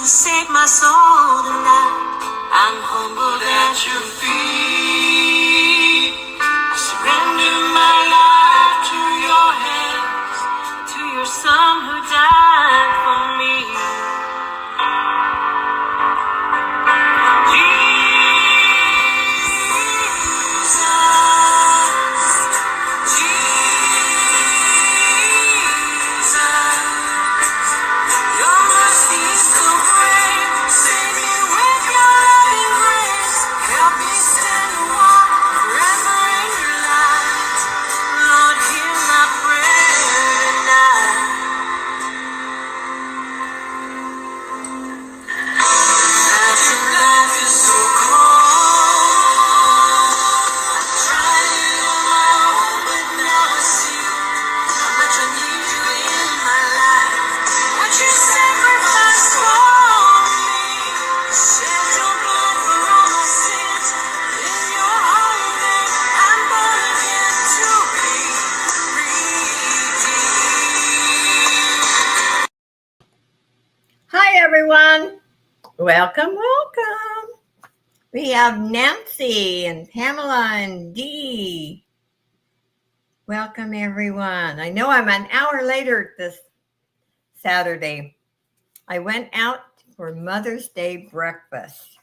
save my soul tonight. I'm humbled at your feet. I surrender my life to your hands, to your son who died for me. Everyone, welcome. We have Nancy and Pamela and Dee. Welcome, everyone. I know I'm an hour later this Saturday. I went out for Mother's Day breakfast.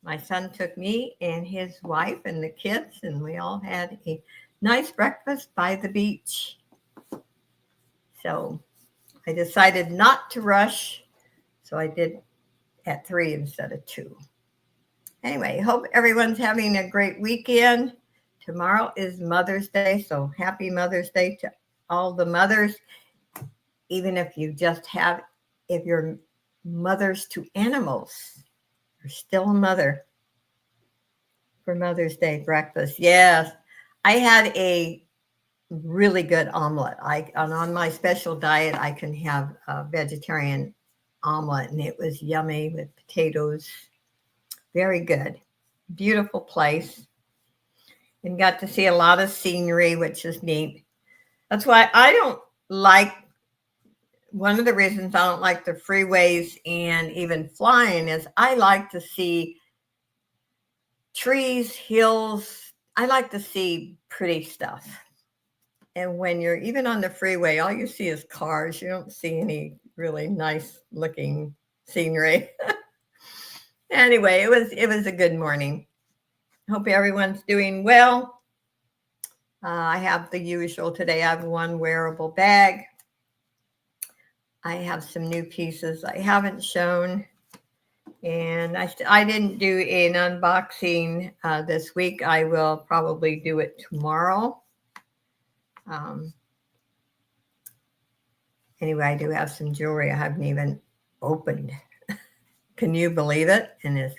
My son took me and his wife and the kids, and we all had a nice breakfast by the beach. So I decided not to rush, so I did at 3 instead of 2. Anyway, hope everyone's having a great weekend. Tomorrow is Mother's Day, so happy Mother's Day to all the mothers. Even if you're mothers to animals, you're still a mother for Mother's Day breakfast. Yes, I had a really good omelet. On my special diet, I can have a vegetarian omelet, and it was yummy with potatoes. Very good. Beautiful place. And got to see a lot of scenery, which is neat. That's why one of the reasons I don't like the freeways and even flying is I like to see trees, hills. I like to see pretty stuff. And when you're even on the freeway, all you see is cars. You don't see any really nice looking scenery. Anyway, it was a good morning. Hope everyone's doing well. I have the usual today. I have one wearable bag. I have some new pieces I haven't shown. And I didn't do an unboxing this week. I will probably do it tomorrow. Anyway, I do have some jewelry I haven't even opened. Can you believe it? And as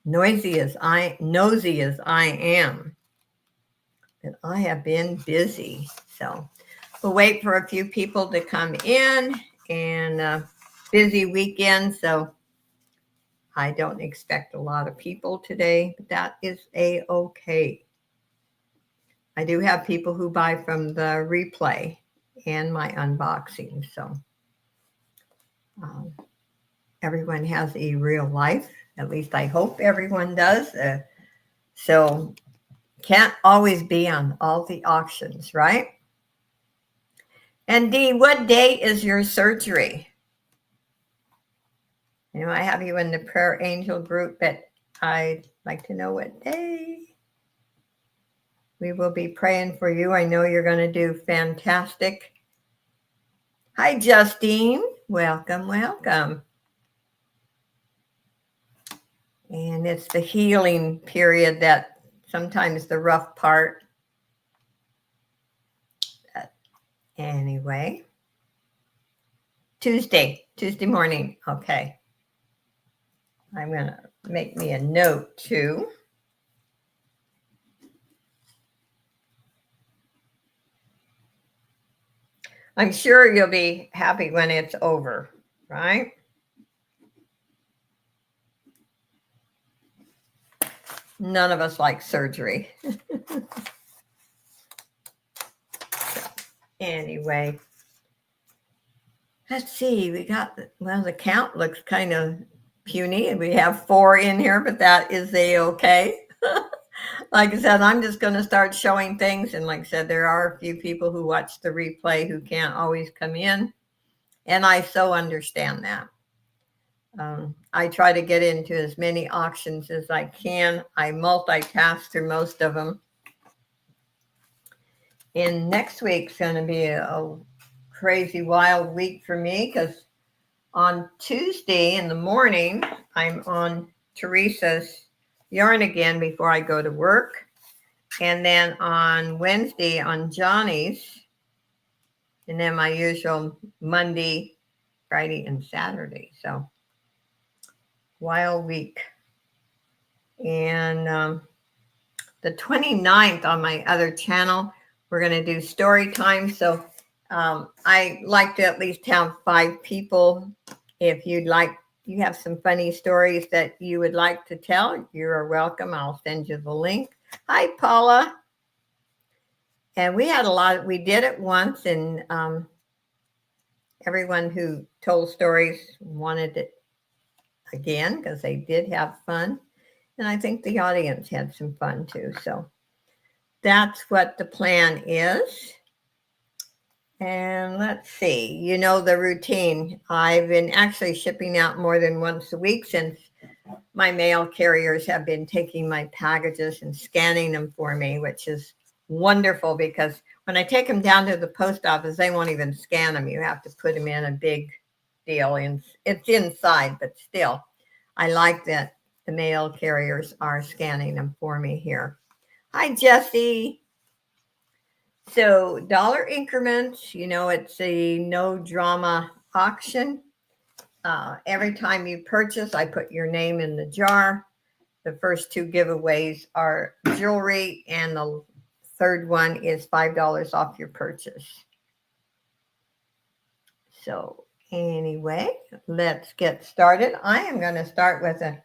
nosy as I am, that I have been busy. So we'll wait for a few people to come in, and busy weekend. So I don't expect a lot of people today, but that is a-okay. I do have people who buy from the replay and my unboxing. So everyone has a real life. At least I hope everyone does. So can't always be on all the auctions, right? And Dee, what day is your surgery? I have you in the prayer angel group, but I'd like to know what day. We will be praying for you. I know you're going to do fantastic. Hi, Justine. Welcome. And it's the healing period that sometimes the rough part. But anyway, Tuesday morning. Okay. I'm going to make me a note too. I'm sure you'll be happy when it's over, right? None of us like surgery. So, anyway, let's see, we got, well, the count looks kind of puny, and we have 4 in here, but that is okay. Like I said, I'm just going to start showing things. And like I said, there are a few people who watch the replay who can't always come in. And I so understand that. I try to get into as many auctions as I can. I multitask through most of them. And next week's going to be a crazy wild week for me because on Tuesday in the morning, I'm on Teresa's yarn again before I go to work. And then on Wednesday on Johnny's. And then my usual Monday, Friday, and Saturday. So wild week. And the 29th on my other channel, we're going to do story time. So I like to at least have 5 people. If you'd like, you have some funny stories that you would like to tell, you are welcome. I'll send you the link. Hi, Paula. And we had a lot, we did it once, and everyone who told stories wanted it again because they did have fun. And I think the audience had some fun too. So that's what the plan is. And let's see, you know the routine. I've been actually shipping out more than once a week since my mail carriers have been taking my packages and scanning them for me, which is wonderful because when I take them down to the post office, they won't even scan them. You have to put them in a big deal, and it's inside, but still, I like that the mail carriers are scanning them for me here. Hi, Jesse. So dollar increments, you know, it's a no drama auction. Every time you purchase, I put your name in the jar. The first 2 giveaways are jewelry, and the third one is $5 off your purchase. So anyway, let's get started. I am going to start with a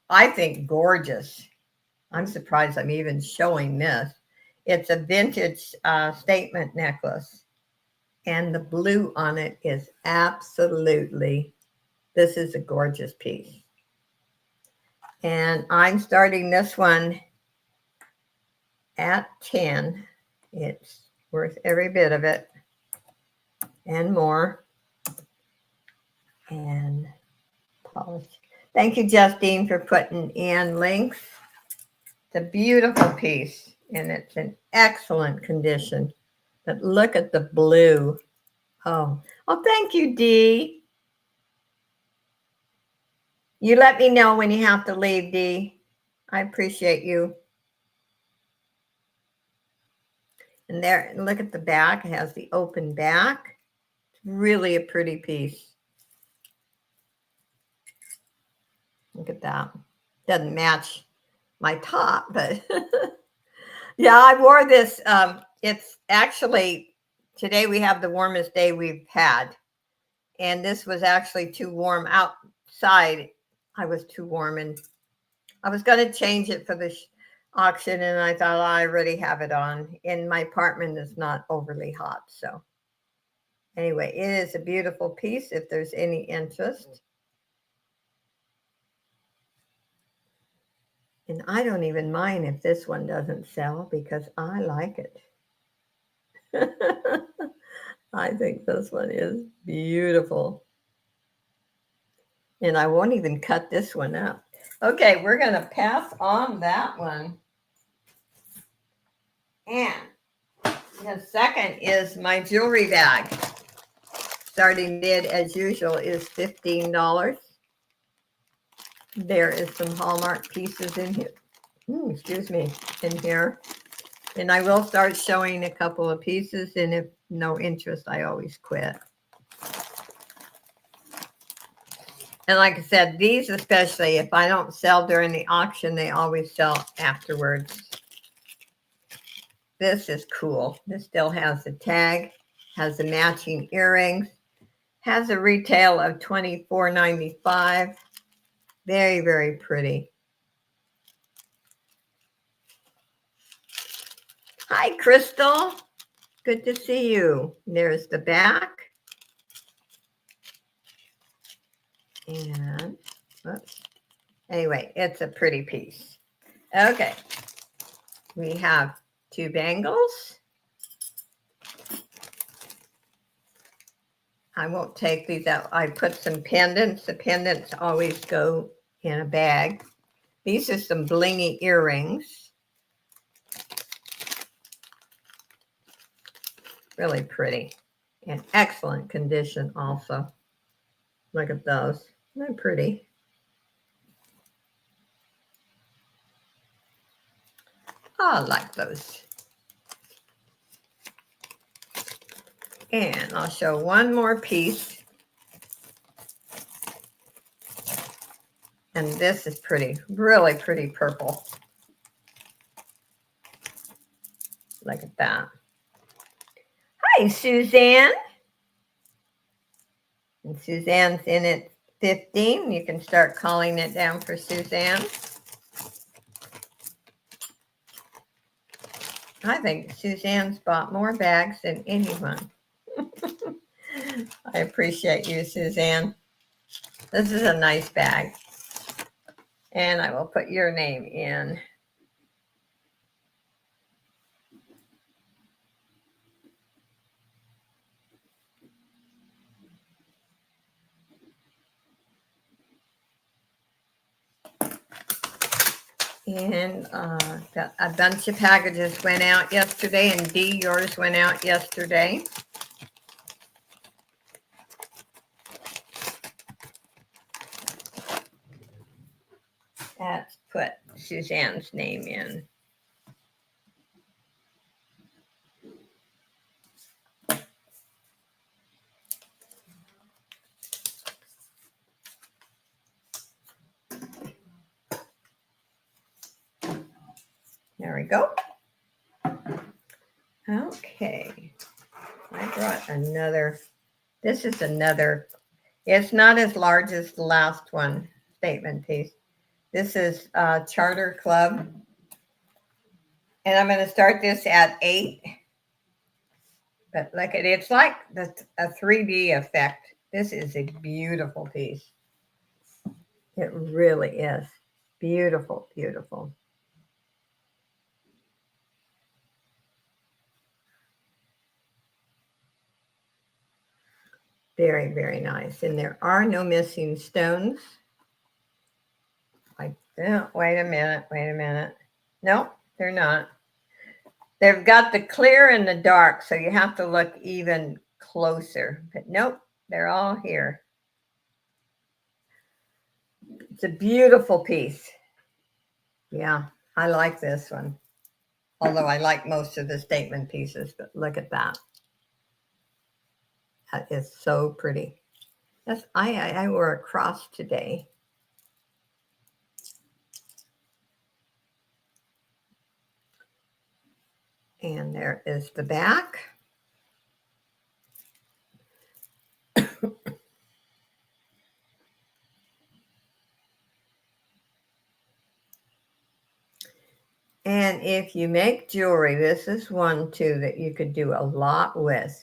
I think gorgeous. I'm surprised I'm even showing this. It's a vintage statement necklace, and the blue on it is absolutely, this is a gorgeous piece. And I'm starting this one at 10. It's worth every bit of it and more. And polish. Thank you, Justine, for putting in links. It's a beautiful piece, and it's in excellent condition. But look at the blue. Oh, thank you, Dee. You let me know when you have to leave, Dee. I appreciate you. And there, look at the back. It has the open back. It's really a pretty piece. Look at that. Doesn't match my top, but yeah, I wore this. It's actually, today we have the warmest day we've had. And this was actually too warm outside. I was too warm, and I was going to change it for the auction, and I thought, I already have it on. And my apartment is not overly hot. So anyway, it is a beautiful piece if there's any interest. And I don't even mind if this one doesn't sell because I like it. I think this one is beautiful. And I won't even cut this one up. Okay, we're going to pass on that one. And the second is my jewelry bag. Starting bid, as usual, is $15. There is some Hallmark pieces in here. Excuse me, in here. And I will start showing a couple of pieces, and if no interest, I always quit. And like I said, these especially, if I don't sell during the auction, they always sell afterwards. This is cool. This still has the tag, has the matching earrings, has a retail of $24.95. Very, very pretty. Hi, Crystal. Good to see you. There's the back. And, whoops. Anyway, it's a pretty piece. Okay. We have 2 bangles. I won't take these out. I put some pendants. The pendants always go in a bag. These are some blingy earrings. Really pretty. In excellent condition also. Look at those. They're pretty. Oh, I like those. And I'll show one more piece. And this is pretty, really pretty purple. Look at that. Hi, Suzanne. And Suzanne's in at 15. You can start calling it down for Suzanne. I think Suzanne's bought more bags than anyone. I appreciate you, Suzanne. This is a nice bag. And I will put your name in. And a bunch of packages went out yesterday. And Dee, yours went out yesterday. Let's put Suzanne's name in. There we go. Okay. I brought another. This is another. It's not as large as the last one, statement piece. This is Charter Club. And I'm going to start this at 8. But look at it. It's like a 3D effect. This is a beautiful piece. It really is. Beautiful, beautiful. Very, very nice. And there are no missing stones. Wait a minute. Nope, they're not. They've got the clear and the dark, so you have to look even closer. But nope, they're all here. It's a beautiful piece. Yeah, I like this one. Although I like most of the statement pieces, but look at that. That is so pretty. Yes, I wore a cross today. And there is the back. And if you make jewelry, this is one too that you could do a lot with.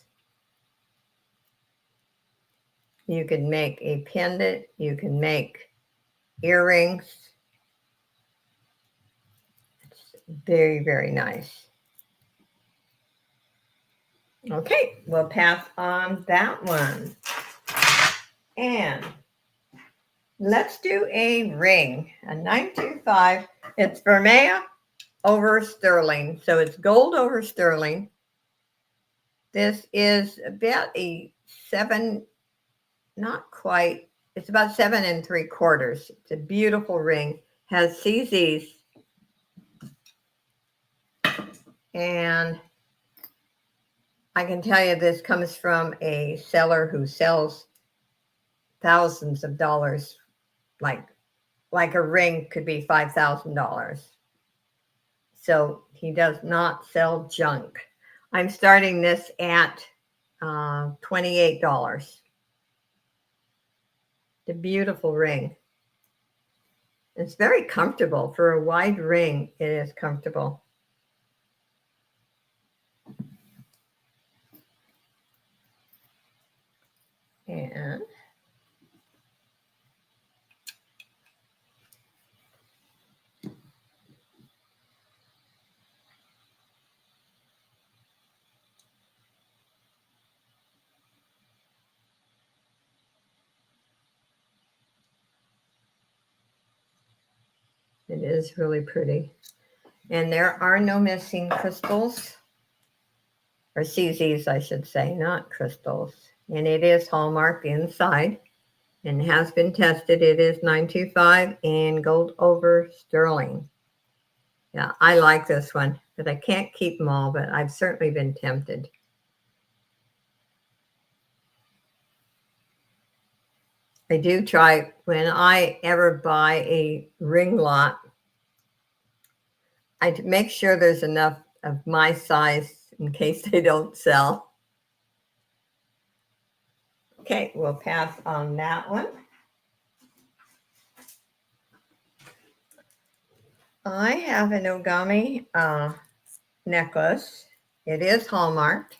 You could make a pendant. You can make earrings. It's very, very nice. Okay, we'll pass on that one. And let's do a ring, a 925. It's vermeil over sterling. So it's gold over sterling. This is about a 7, not quite. It's about 7 3/4. It's a beautiful ring. Has CZs. And I can tell you this comes from a seller who sells thousands of dollars. Like a ring could be $5,000. So he does not sell junk. I'm starting this at $28. The beautiful ring. It's very comfortable. For a wide ring, it is comfortable. And It is really pretty. And there are no missing crystals, or CZs, I should say, not crystals. And it is Hallmark inside and has been tested. It is 925 and gold over sterling. Yeah, I like this one, but I can't keep them all, but I've certainly been tempted. I do try, when I ever buy a ring lot, I make sure there's enough of my size in case they don't sell. Okay, we'll pass on that one. I have an Ogami necklace. It is hallmarked.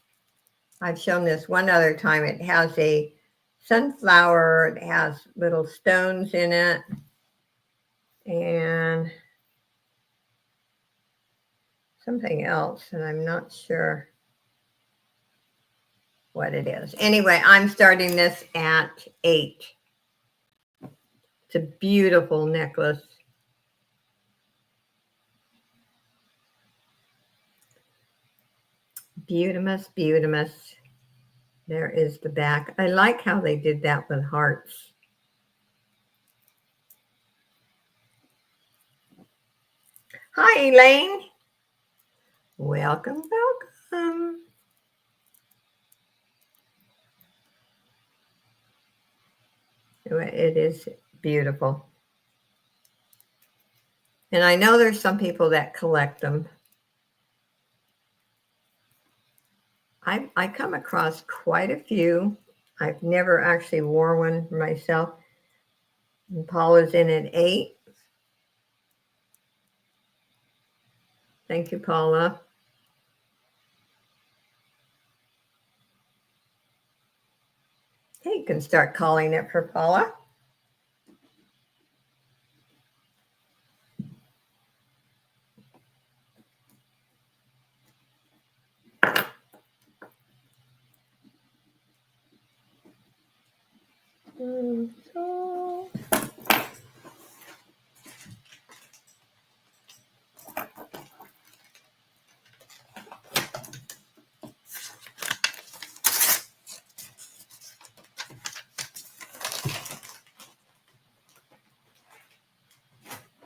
I've shown this one other time. It has a sunflower. It has little stones in it. And something else, and I'm not sure what it is. Anyway, I'm starting this at 8. It's a beautiful necklace. Beautimus, beautimus. There is the back. I like how they did that with hearts. Hi, Elaine. Welcome, welcome. It is beautiful. And I know there's some people that collect them. I come across quite a few. I've never actually worn one myself. And Paula's in at 8. Thank you, Paula. Hey, you can start calling it for Paula.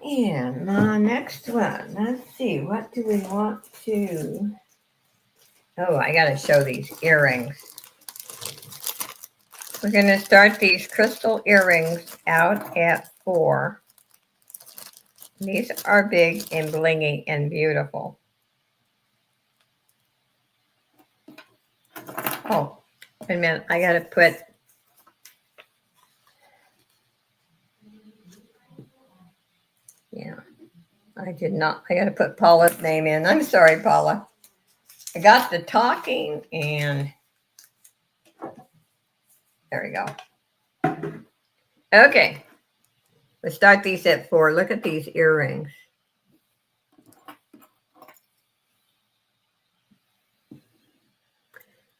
And my next one, let's see, what do we want to... Oh, I got to show these earrings. We're going to start these crystal earrings out at 4. These are big and blingy and beautiful. Oh, wait a minute, I got to put... Yeah, I did not. I got to put Paula's name in. I'm sorry, Paula. I got the talking and there we go. Okay, let's start these at 4. Look at these earrings.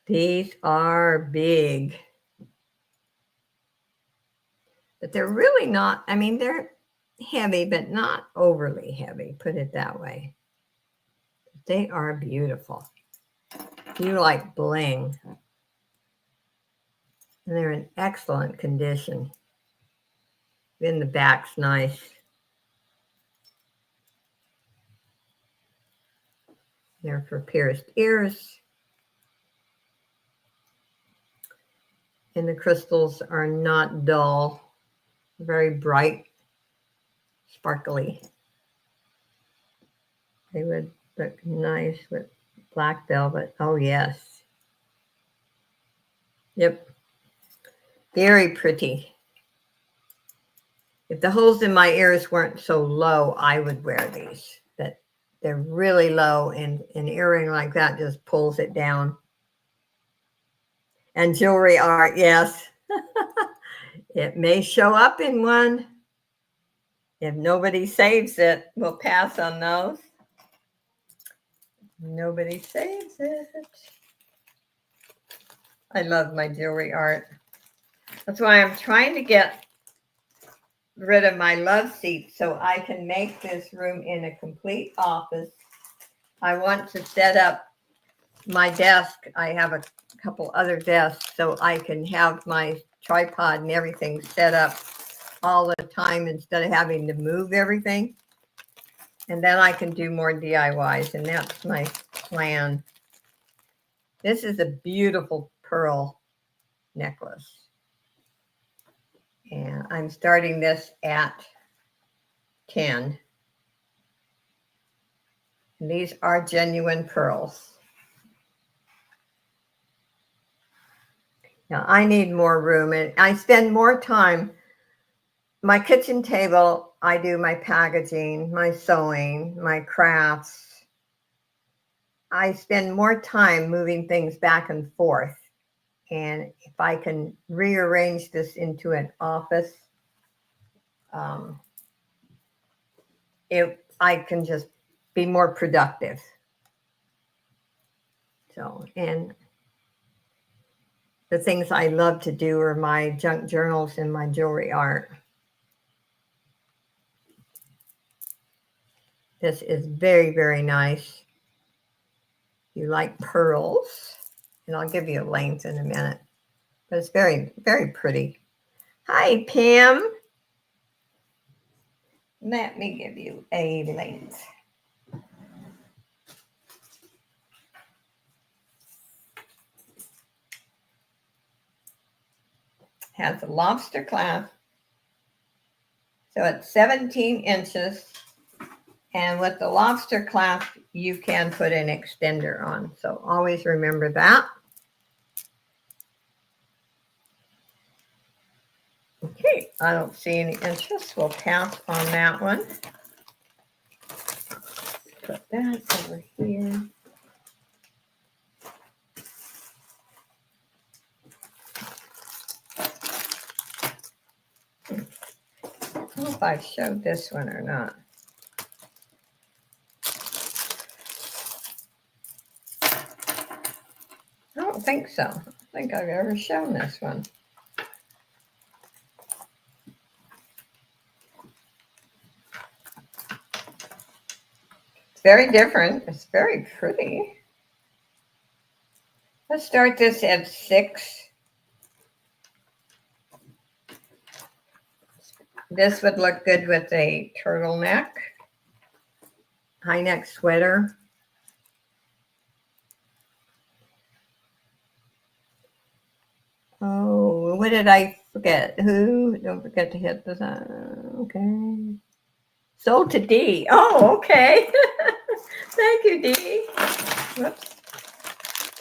These are big. But they're really not, I mean, they're heavy, but not overly heavy, put it that way. They are beautiful. You like bling. And they're in excellent condition. Then the back's nice. They're for pierced ears. And the crystals are not dull, very bright, sparkly. They would look nice with black velvet. Oh, yes. Yep. Very pretty. If the holes in my ears weren't so low, I would wear these. But they're really low, and an earring like that just pulls it down. And jewelry art, yes. It may show up in one. If nobody saves it, we'll pass on those. Nobody saves it. I love my jewelry art. That's why I'm trying to get rid of my love seat so I can make this room in a complete office. I want to set up my desk. I have a couple other desks so I can have my tripod and everything set up all the time instead of having to move everything. And then I can do more DIYs, and that's my plan. This is a beautiful pearl necklace. And I'm starting this at 10. And these are genuine pearls. Now I need more room, and I spend more time. My kitchen table, I do my packaging, my sewing, my crafts. I spend more time moving things back and forth. And if I can rearrange this into an office, I can just be more productive. So, and the things I love to do are my junk journals and my jewelry art. This is very, very nice. You like pearls, and I'll give you a length in a minute, but it's very, very pretty. Hi, Pam. Let me give you a length. Has a lobster clasp, so it's 17 inches. And with the lobster clasp, you can put an extender on. So always remember that. Okay, I don't see any interest. We'll pass on that one. Put that over here. I don't know if I've showed this one or not. I don't think so. I don't think I've ever shown this one. It's very different. It's very pretty. Let's start this at 6. This would look good with a turtleneck, high neck sweater. Oh, what did I forget? Who? Don't forget to hit the okay. Sold to D. Oh, okay. Thank you, D. Whoops.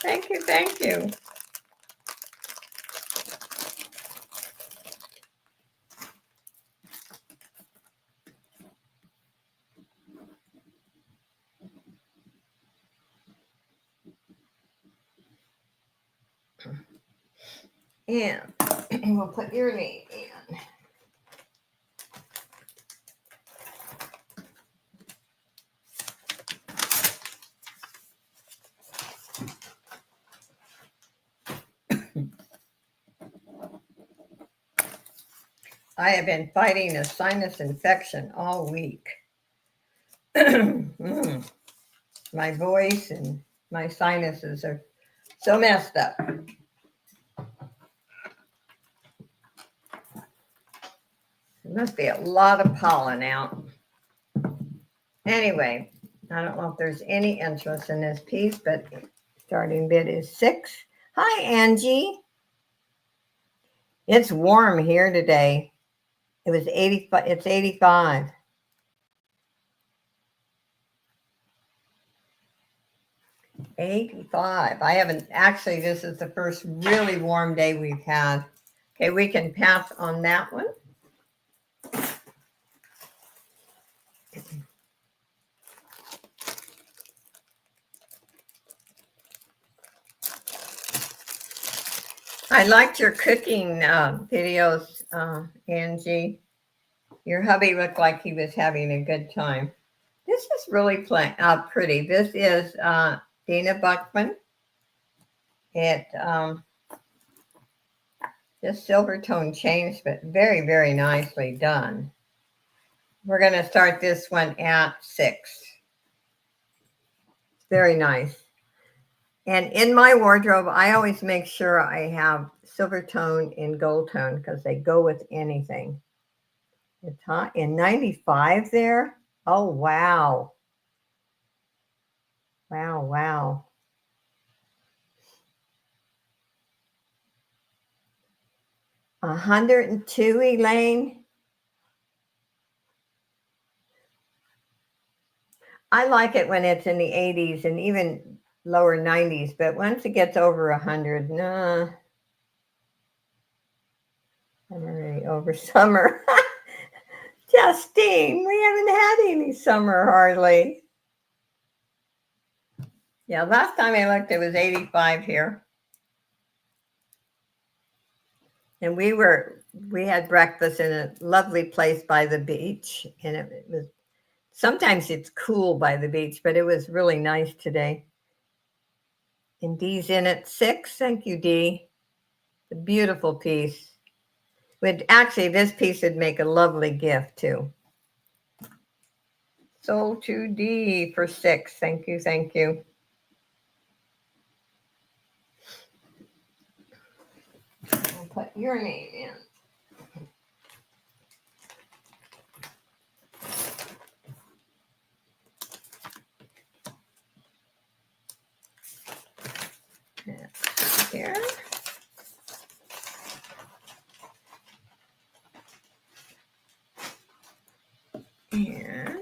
Thank you, thank you. And we'll put your name in. I have been fighting a sinus infection all week. My voice and my sinuses are so messed up. There must be a lot of pollen out. Anyway, I don't know if there's any interest in this piece, but starting bid is 6. Hi, Angie. It's warm here today. It was 85. It's 85. I haven't actually, this is the first really warm day we've had. Okay, we can pass on that one. I liked your cooking videos, Angie. Your hubby looked like he was having a good time. This is really pretty. This is Dina Buckman. Just silver tone change, but very, very nicely done. We're going to start this one at 6. Very nice. And in my wardrobe, I always make sure I have silver tone and gold tone because they go with anything. It's hot. In 95 there. Oh, wow. Wow, wow. 102, Elaine. I like it when it's in the 80s and even lower 90s, but once it gets over 100, nah. I'm already over summer. Justine, we haven't had any summer hardly. Yeah, last time I looked, it was 85 here. And we had breakfast in a lovely place by the beach. And it was, sometimes it's cool by the beach, but it was really nice today. And Dee's in at 6. Thank you, Dee. A beautiful piece. Actually, this piece would make a lovely gift too. Sold to D for 6. Thank you, thank you. I'll put your name in. Here. And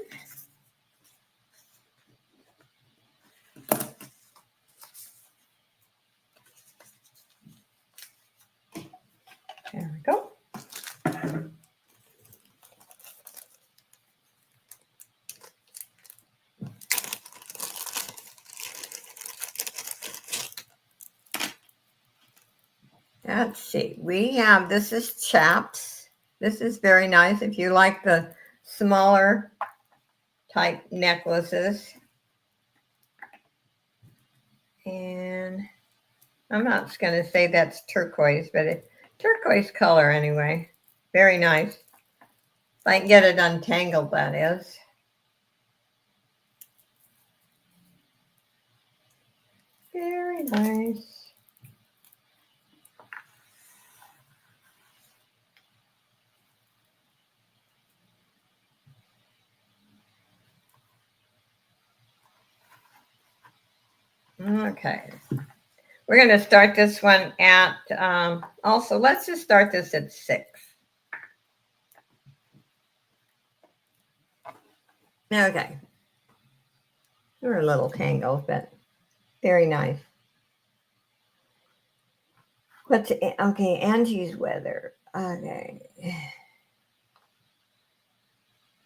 there we go. Let's see. We have, this is Chaps. This is very nice if you like the smaller type necklaces. And I'm not going to say that's turquoise, but it's turquoise color anyway. Very nice. If I can get it untangled, that is. Very nice. Okay. We're going to start this one at, also, let's just start this at 6. Okay. We're a little tangled, but very nice. Okay, Angie's weather. Okay.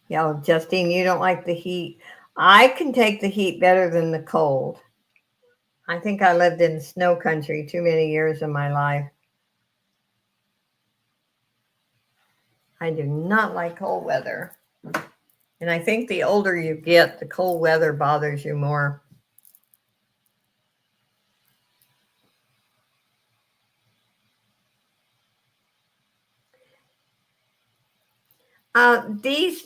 Yeah, Justine, you don't like the heat. I can take the heat better than the cold. I think I lived in snow country too many years of my life. I do not like cold weather. And I think the older you get, the cold weather bothers you more. These,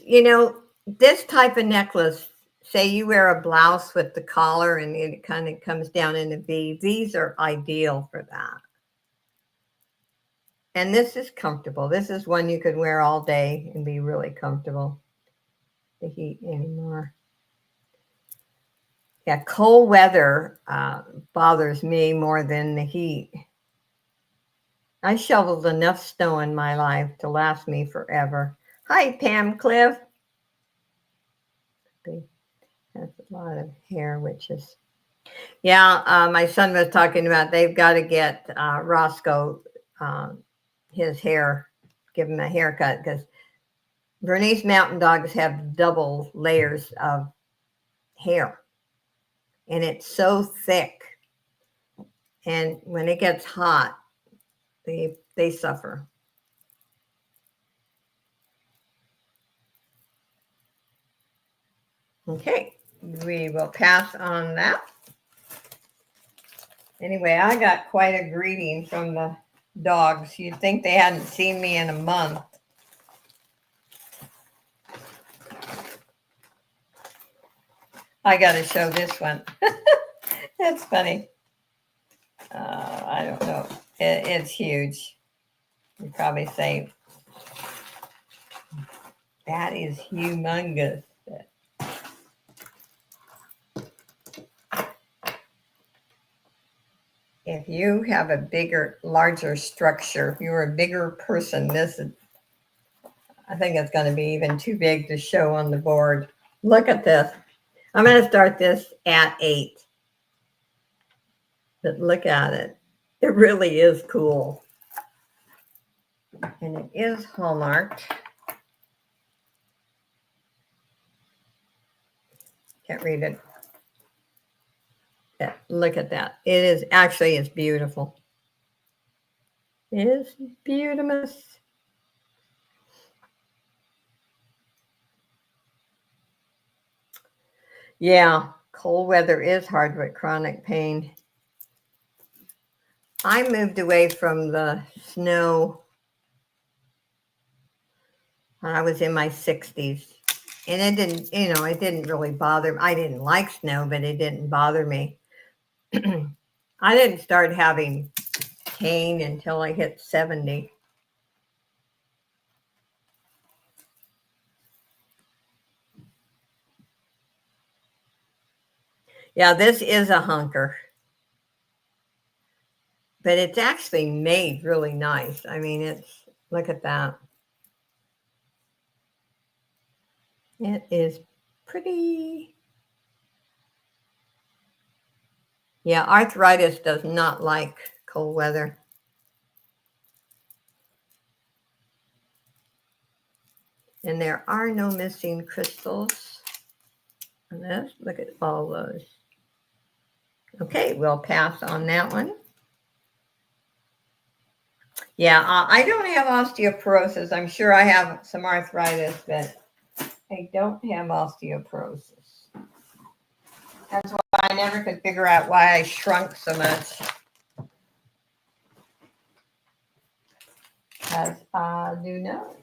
this type of necklace, say you wear a blouse with the collar and it kind of comes down in a V, these are ideal for that. And this is comfortable. This is one you could wear all day and be really comfortable. The heat anymore. Yeah, cold weather bothers me more than the heat. I shoveled enough snow in my life to last me forever. Hi, Pam Cliff. Has a lot of hair, which is, yeah, my son was talking about they've got to get Roscoe his hair, give him a haircut because Bernese Mountain Dogs have double layers of hair and it's so thick. And when it gets hot, they suffer. Okay, we will pass on that. Anyway, I got quite a greeting from the dogs. You'd think they hadn't seen me in a month. I got to show this one. That's funny. I don't know. It's huge. You probably say, that is humongous. If you have a bigger, larger structure, if you're a bigger person, this is, I think it's going to be even too big to show on the board. Look at this. I'm going to start this at 8. But look at it. It really is cool. And it is Hallmarked. Can't read it. Yeah, look at that. It is actually, it's beautiful. It is beautiful. Yeah, cold weather is hard with chronic pain. I moved away from the snow when I was in my 60s. And it didn't, it didn't really bother me. I didn't like snow, but it didn't bother me. I didn't start having pain until I hit 70. Yeah, this is a hunker. But it's actually made really nice. I mean, look at that. It is pretty. Yeah, arthritis does not like cold weather. And there are no missing crystals on this. Look at all those. Okay, we'll pass on that one. Yeah, I don't have osteoporosis. I'm sure I have some arthritis, but I don't have osteoporosis. That's why I never could figure out why I shrunk so much. As I do know.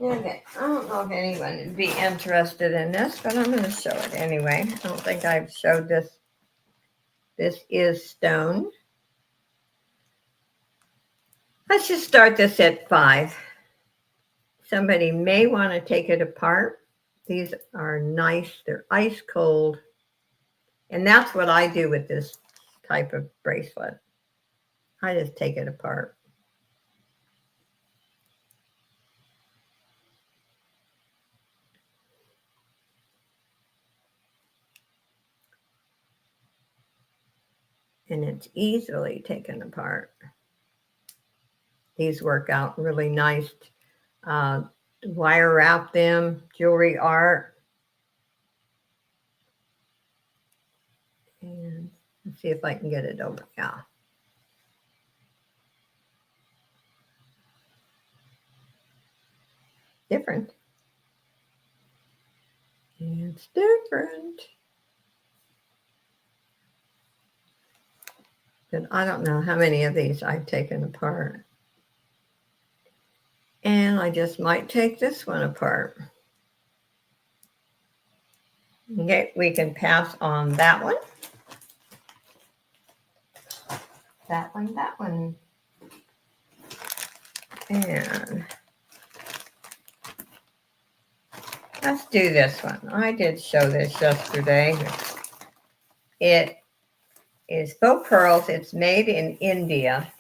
Okay, I don't know if anyone would be interested in this, but I'm going to show it anyway. I don't think I've showed this. This is stone. Let's just start this at 5. Somebody may want to take it apart. These are nice. They're ice cold. And that's what I do with this type of bracelet. I just take it apart. And it's easily taken apart. These work out really nice. Wire wrap them, jewelry art. And let's see if I can get it over. Yeah. Different. It's different. But I don't know how many of these I've taken apart. And I just might take this one apart. Okay, we can pass on that one. That one, that one. And let's do this one. I did show this yesterday. It is faux pearls. It's made in India,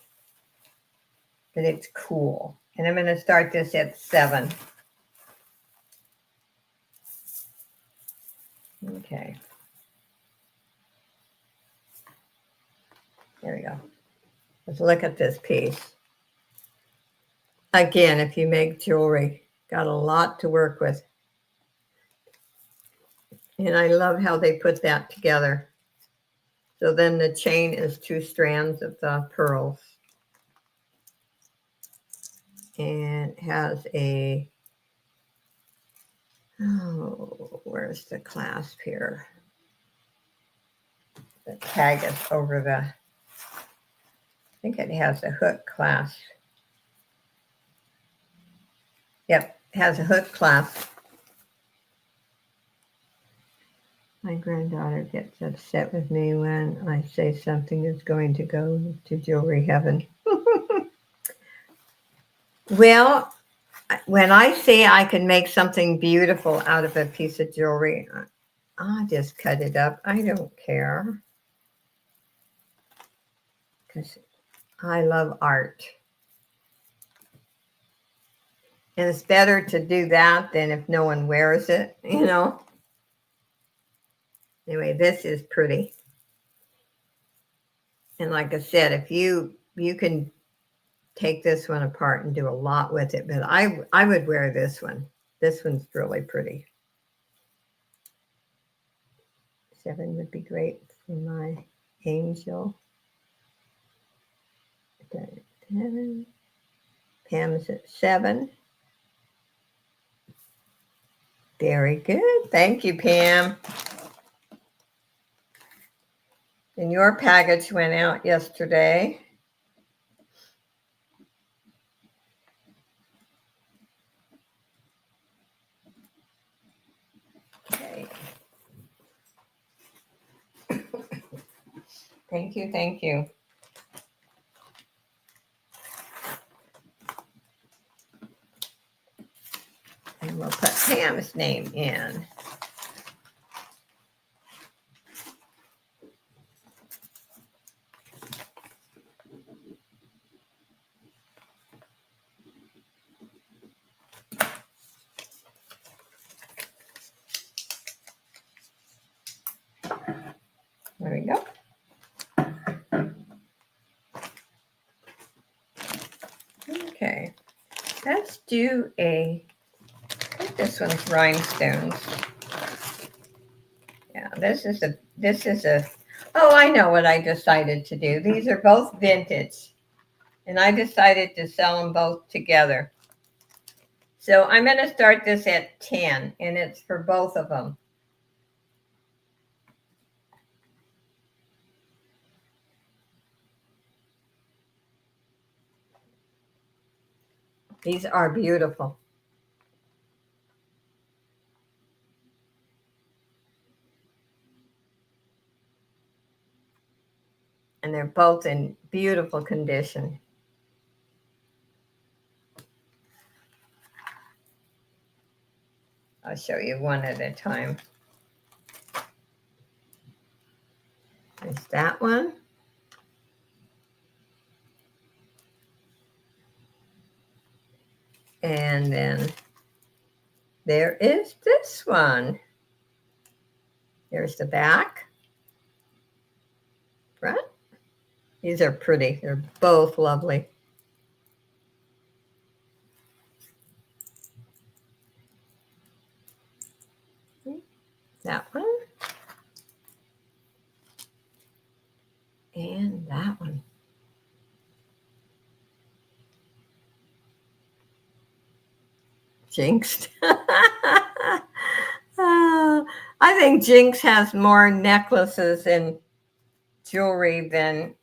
but it's cool. And I'm going to start this at 7. Okay. There we go. Let's look at this piece. Again, if you make jewelry, got a lot to work with. And I love how they put that together. So then the chain is 2 strands of the pearls. And it has a Oh, where's the clasp here? The tag is over the, I think it has a hook clasp. Yep, it has a hook clasp. My granddaughter gets upset with me when I say something is going to go to jewelry heaven. Well, when I say I can make something beautiful out of a piece of jewelry, I just cut it up. I don't care. Because I love art. And it's better to do that than if no one wears it, you know. Anyway, this is pretty. And like I said, if you can take this one apart and do a lot with it, but I would wear this one. This one's really pretty. 7 would be great for my angel. 10. Pam's at 7. Very good. Thank you, Pam. And your package went out yesterday. Okay. Thank you, thank you. And we'll put Pam's name in. There we go. Okay, let's do I think this one's rhinestones. Yeah, this is a, oh, I know what I decided to do. These are both vintage, and I decided to sell them both together. So I'm going to start this at 10, and it's for both of them. These are beautiful. And they're both in beautiful condition. I'll show you one at a time. There's that one. And then there is this one. There's the back. Front. These are pretty. They're both lovely. That one. And that one. Jinxed. I think Jinx has more necklaces and jewelry than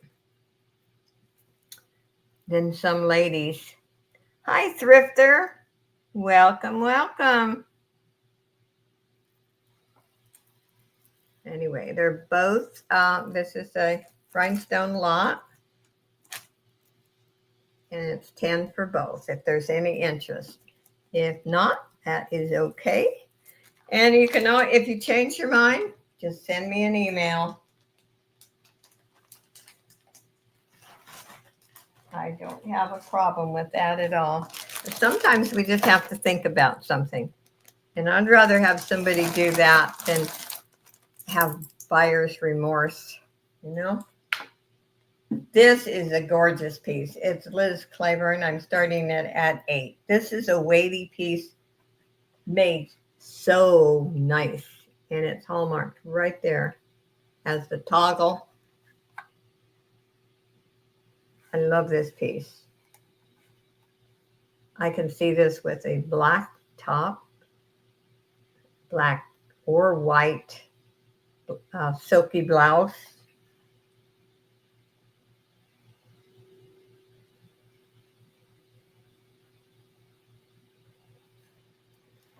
some ladies. Hi, Thrifter. Welcome, welcome. Anyway, they're both, this is a rhinestone lot. And it's 10 for both if there's any interest. If not, that is okay. And you can, if you change your mind, just send me an email. I don't have a problem with that at all. But sometimes we just have to think about something. And I'd rather have somebody do that than have buyer's remorse, you know? This is a gorgeous piece. It's Liz Claiborne. I'm starting it at 8. This is a weighty piece made so nice. And it's hallmarked right there as the toggle. I love this piece. I can see this with a black top black or white silky blouse.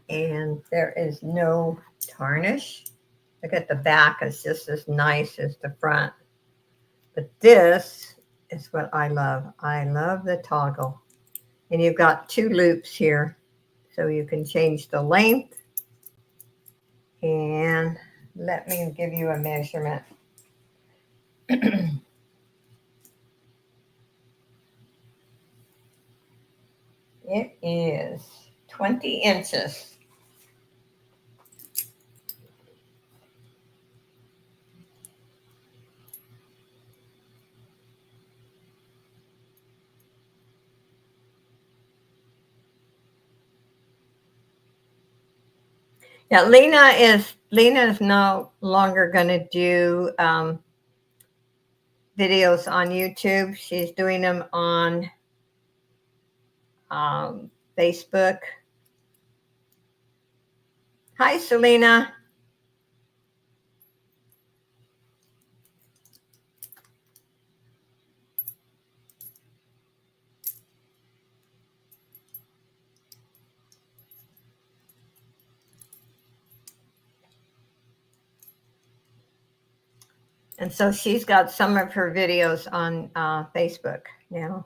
And there is no tarnish. Look at the back, it's just as nice as the front. But this is what I love. I love the toggle. And you've got 2 loops here, so you can change the length. And let me give you a measurement. It is 20 inches. Yeah, Lena is no longer going to do videos on YouTube. She's doing them on Facebook. Hi, Selena. And so she's got some of her videos on Facebook now.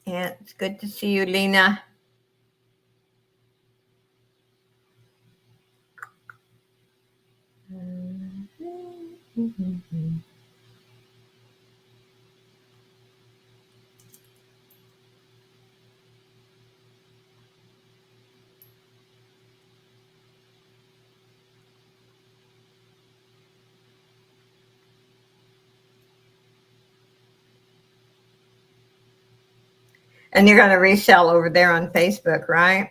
And it's good to see you, Lena. And you're going to resell over there on Facebook, right?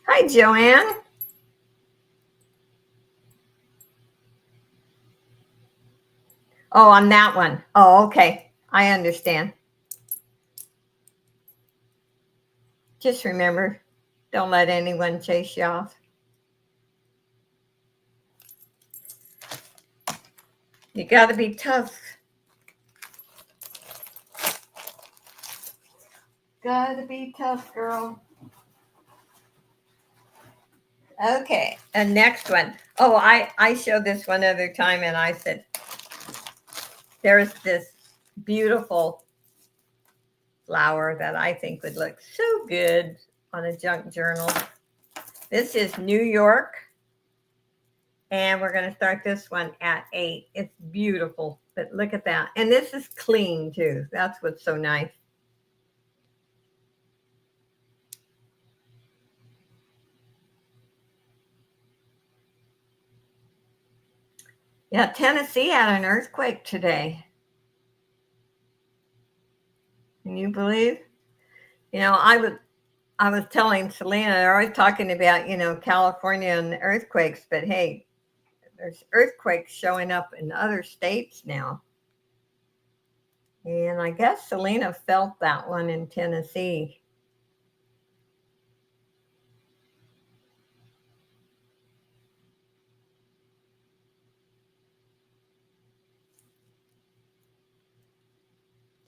Hi, Joanne. Oh, on that one. Oh, okay. I understand. Just remember, don't let anyone chase you off. You got to be tough. Got to be tough, girl. Okay, and next one. Oh, I showed this one other time, and I said, there's this beautiful flower that I think would look so good on a junk journal. This is New York, and we're going to start this one at 8. It's beautiful, but look at that. And this is clean, too. That's what's so nice. Yeah, Tennessee had an earthquake today. Can you believe? You know, I was telling Selena, they're always talking about, California and earthquakes, but hey, there's earthquakes showing up in other states now. And I guess Selena felt that one in Tennessee.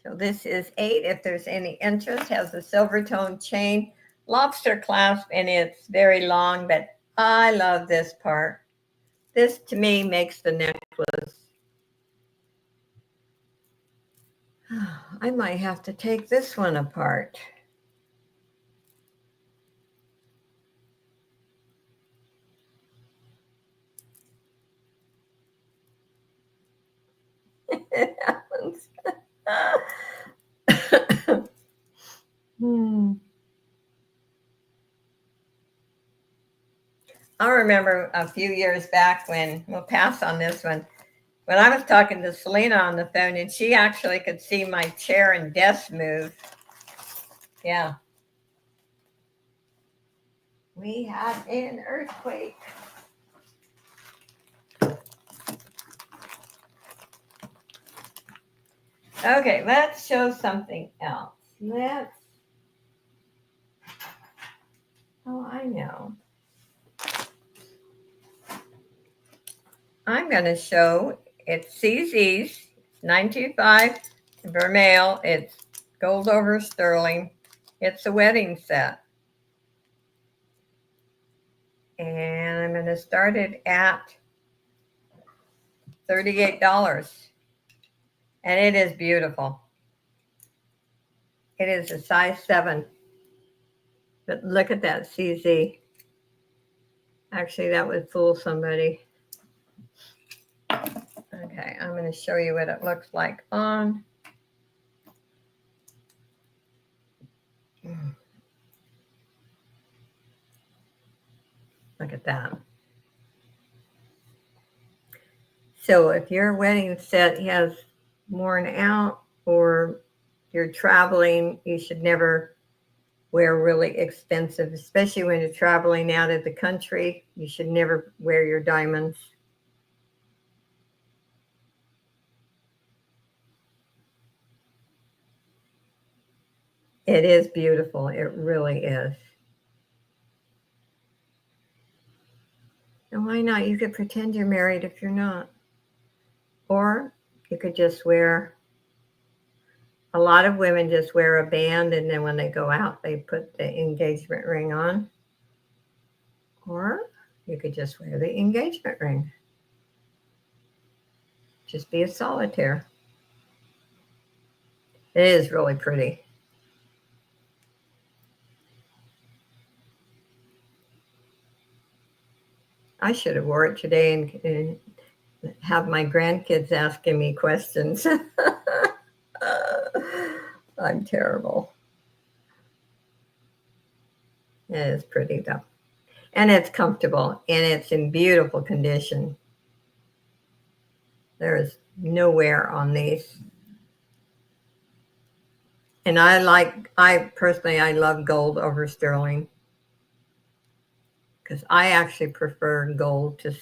So this is 8. If there's any interest, has a silver tone chain, lobster clasp, and it's very long, but I love this part. This to me makes the necklace. I might have to take this one apart. All remember a few years back when, we'll pass on this one, when I was talking to Selena on the phone and she actually could see my chair and desk move. Yeah. We had an earthquake. Okay, let's show something else. Oh, I know. I'm going to show, it's CZ's, 925 Vermeil. It's gold over sterling. It's a wedding set. And I'm going to start it at $38. And it is beautiful. It is a size 7. But look at that CZ. Actually, that would fool somebody. Okay, I'm going to show you what it looks like on. Look at that. So if your wedding set has worn out or you're traveling, you should never wear really expensive, especially when you're traveling out of the country. You should never wear your diamonds. It is beautiful. It really is. And why not? You could pretend you're married if you're not. Or you could just wear, a lot of women just wear a band and then when they go out, they put the engagement ring on. Or you could just wear the engagement ring. Just be a solitaire. It is really pretty. I should have wore it today and have my grandkids asking me questions. I'm terrible. It is pretty though. And it's comfortable and it's in beautiful condition. There is no wear on these. And I personally love gold over sterling. Because I actually prefer gold to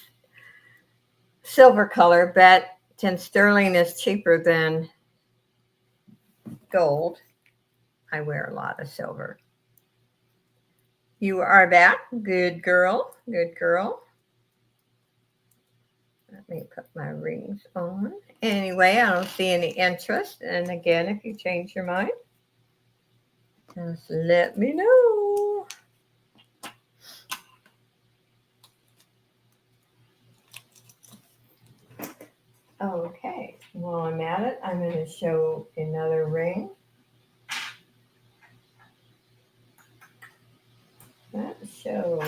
silver color, but since sterling is cheaper than gold, I wear a lot of silver. You are back. Good girl. Good girl. Let me put my rings on. Anyway, I don't see any interest. And again, if you change your mind, just let me know. Okay, while I'm at it, I'm going to show another ring. Let's show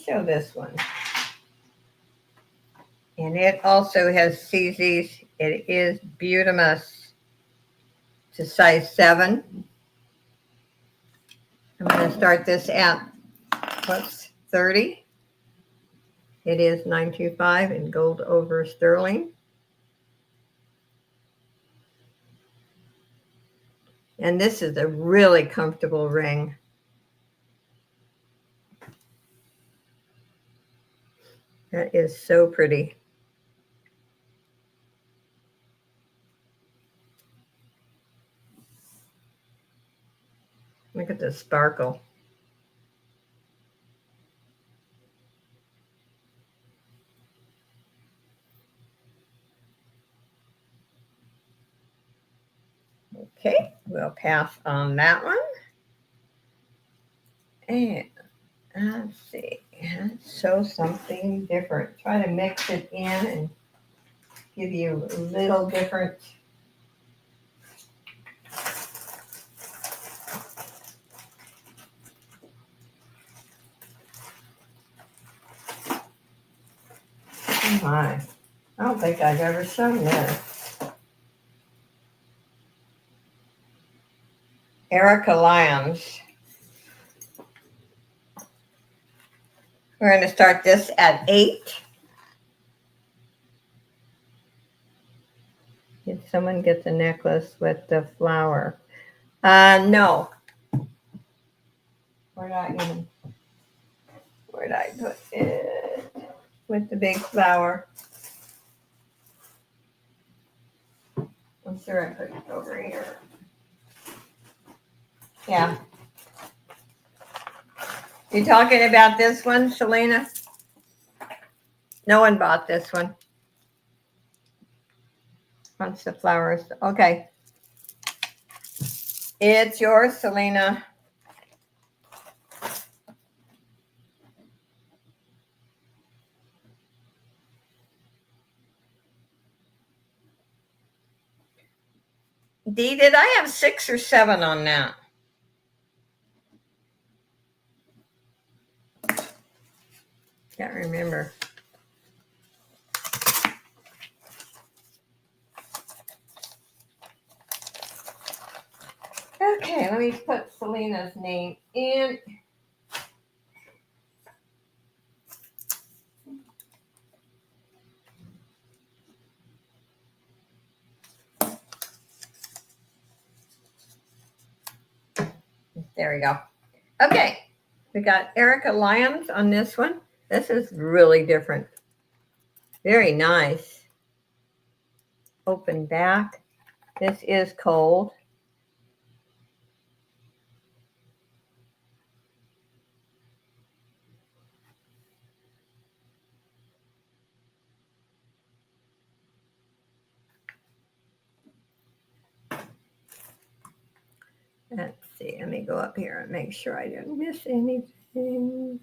this one. And it also has CZ's. It is Butamus to size 7. I'm going to start this at, 30. It is 925 in gold over sterling. And this is a really comfortable ring. That is so pretty. Look at the sparkle. Okay, we'll pass on that one. And let's see, let's show something different. Try to mix it in and give you a little different. Oh my, I don't think I've ever shown this. Erica Lyons. We're going to start this at 8. Did someone get the necklace with the flower? No. Where did I put it? With the big flower. I'm sure I put it over here. Yeah. You talking about this one, Selena? No one bought this one. Wants the flowers. Okay. It's yours, Selena. Dee, did I have 6 or 7 on that? Can't remember. Okay, let me put Selena's name in. There we go. Okay, we got Erica Lyons on this one. This is really different. Very nice. Open back. This is cold. Let's see. Let me go up here and make sure I didn't miss anything.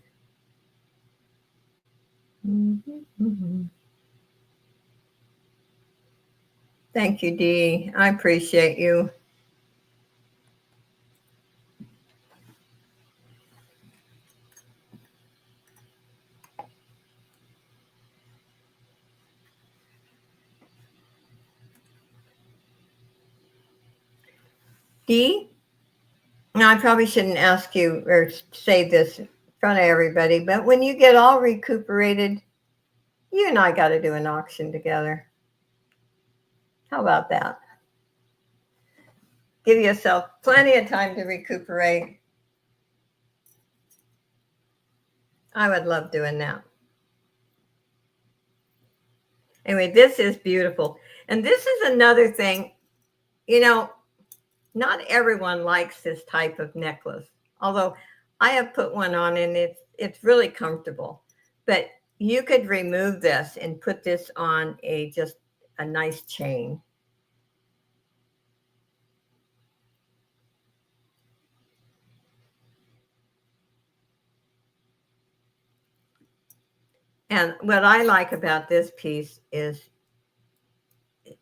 Thank you, Dee. I appreciate you. Dee, now I probably shouldn't ask you or say this in front of everybody, but when you get all recuperated, you and I got to do an auction together. How about that? Give yourself plenty of time to recuperate. I would love doing that. Anyway, this is beautiful. And this is another thing, you know, not everyone likes this type of necklace. Although I have put one on and it's really comfortable. But you could remove this and put this on just a nice chain. And what I like about this piece is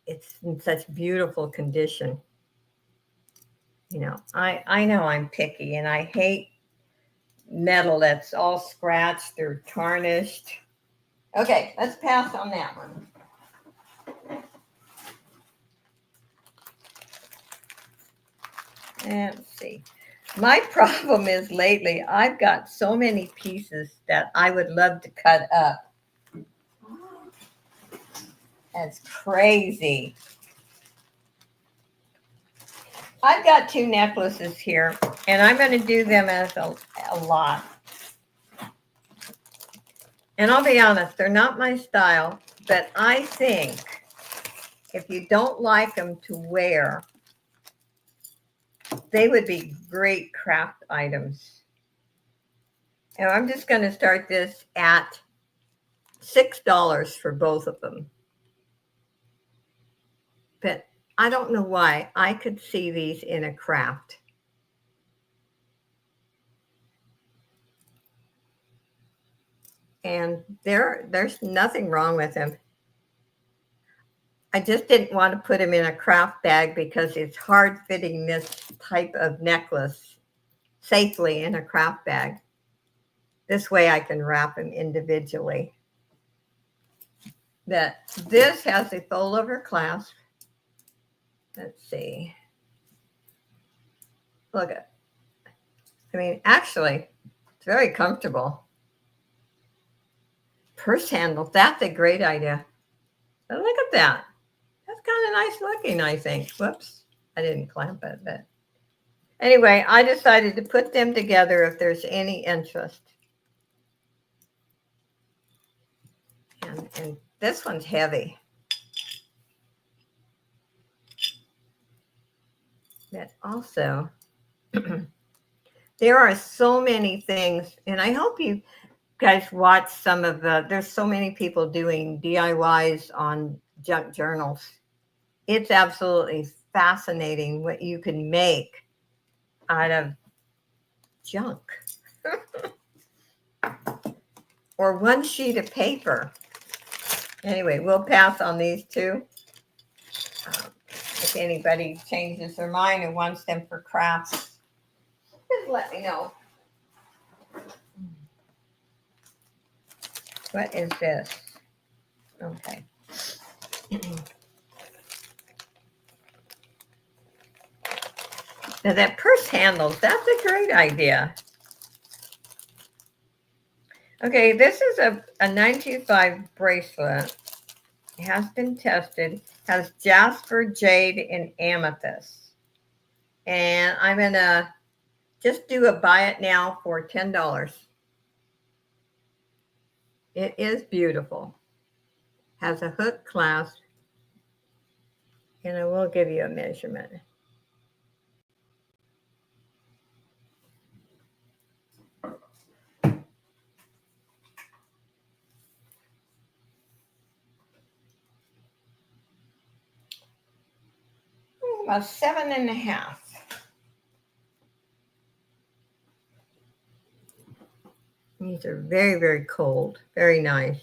it's in such beautiful condition. You know, I know I'm picky and I hate metal that's all scratched or tarnished. Okay, let's pass on that one. Let's see. My problem is lately I've got so many pieces that I would love to cut up. That's crazy. I've got 2 necklaces here, and I'm going to do them as a lot. And I'll be honest, they're not my style, but I think if you don't like them to wear, they would be great craft items. And I'm just going to start this at $6 for both of them. But I don't know why I could see these in a craft. And there's nothing wrong with them. I just didn't want to put them in a craft bag because it's hard fitting this type of necklace safely in a craft bag. This way I can wrap them individually. This has a fold-over clasp. Let's see. Look at. I mean, actually, it's very comfortable. Purse handle. That's a great idea. But look at that. That's kind of nice looking, I think. Whoops. I didn't clamp it, but anyway, I decided to put them together if there's any interest. And this one's heavy. But also, there are so many things, and I hope you guys watch some of there's so many people doing DIYs on junk journals. It's absolutely fascinating what you can make out of junk or one sheet of paper. Anyway, we'll pass on these two. If anybody changes their mind and wants them for crafts, just let me know. What is this? Okay. Now that purse handles, that's a great idea. Okay, this is a 925 bracelet. It has been tested, has jasper, jade, and amethyst. And I'm going to just do a buy it now for $10. It is beautiful. Has a hook clasp, and I will give you a measurement. About 7.5. These are very, very cold. Very nice.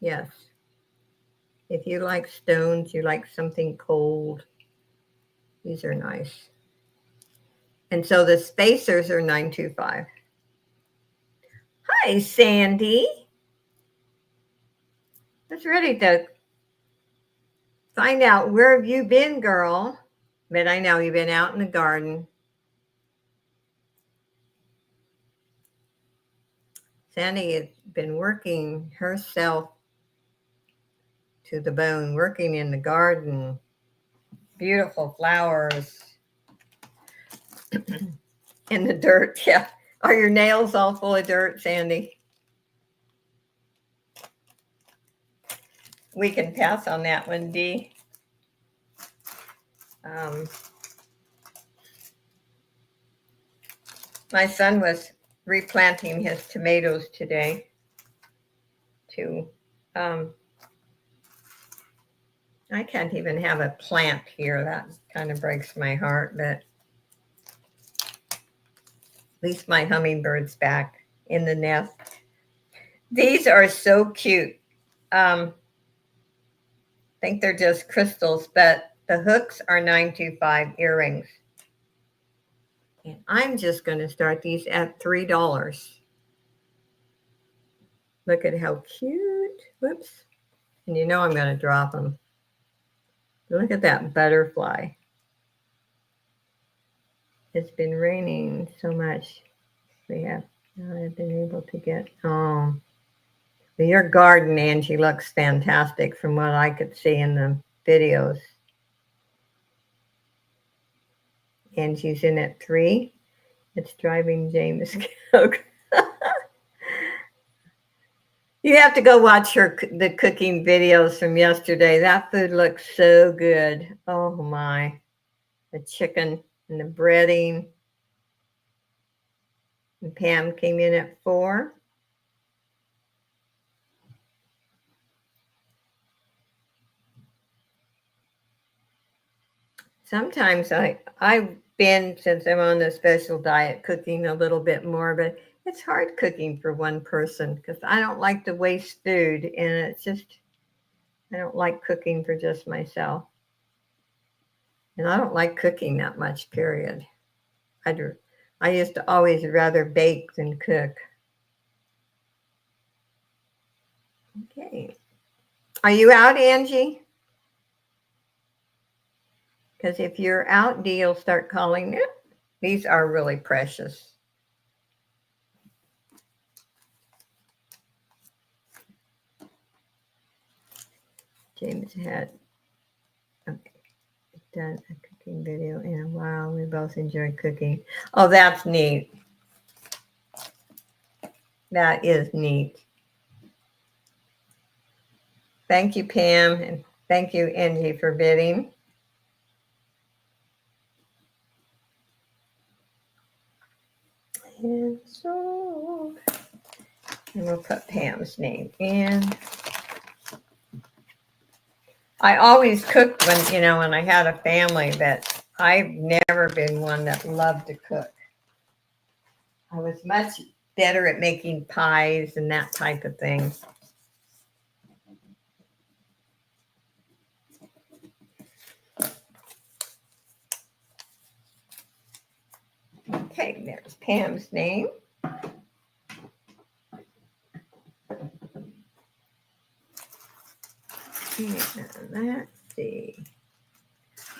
Yes. If you like stones, you like something cold, these are nice. And so the spacers are 925. Hi, Sandy. I was ready to find out where have you been, girl. But I know you've been out in the garden. Sandy has been working herself to the bone, working in the garden. Beautiful flowers. In the dirt, yeah. Are your nails all full of dirt, Sandy? We can pass on that one, Dee. My son was replanting his tomatoes today to, I can't even have a plant here. That kind of breaks my heart, but at least my hummingbird's back in the nest. These are so cute. I think they're just crystals, but the hooks are 925 earrings. And I'm just going to start these at $3. Look at how cute. Whoops. And you know I'm going to drop them. Look at that butterfly. It's been raining so much. I've been able to get, your garden, Angie, looks fantastic from what I could see in the videos. Angie's in at 3. It's driving James. You have to go watch the cooking videos from yesterday. That food looks so good. Oh my. The chicken and the breading. And Pam came in at 4. Sometimes I've been, since I'm on a special diet, cooking a little bit more, but it's hard cooking for one person because I don't like to waste food, and it's just, I don't like cooking for just myself. And I don't like cooking that much, period. I used to always rather bake than cook. Okay. Are you out, Angie? Because if you're out, Dee will start calling it. These are really precious. James had done a cooking video in a while. We both enjoy cooking. Oh, that's neat. That is neat. Thank you, Pam, and thank you, Angie, for bidding. And so, and we'll put Pam's name in. I always cooked when I had a family, but I've never been one that loved to cook. I was much better at making pies and that type of thing. Okay, there's Pam's name. And let's see.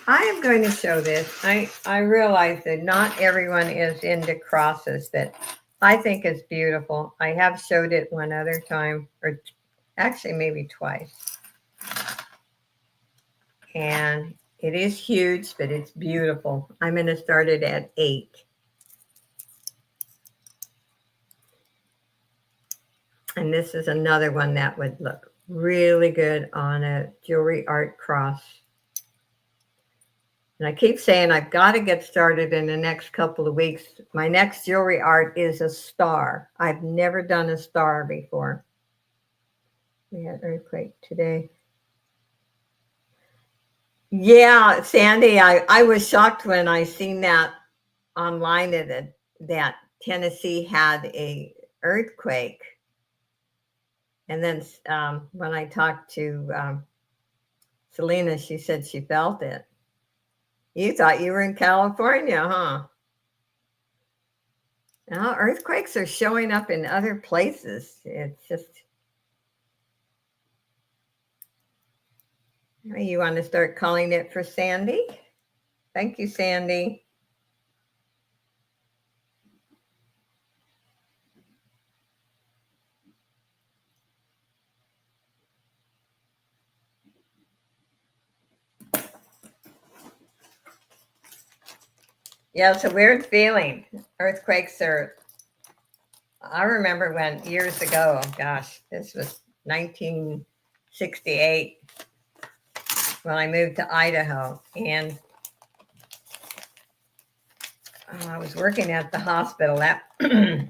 I am going to show this. I realize that not everyone is into crosses, but I think it's beautiful. I have showed it one other time, or actually maybe twice. And it is huge, but it's beautiful. I'm going to start it at 8. And this is another one that would look really good on a jewelry art cross. And I keep saying I've got to get started in the next couple of weeks. My next jewelry art is a star. I've never done a star before. We had earthquake today. Yeah, Sandy, I was shocked when I seen that online that Tennessee had a earthquake. And then when I talked to Selena, she said she felt it. You thought you were in California, huh? Now, earthquakes are showing up in other places. It's just, you want to start calling it for Sandy? Thank you, Sandy. Yeah, it's a weird feeling. Earthquakes are, I remember when years ago, gosh, this was 1968 when I moved to Idaho, and I was working at the hospital. That was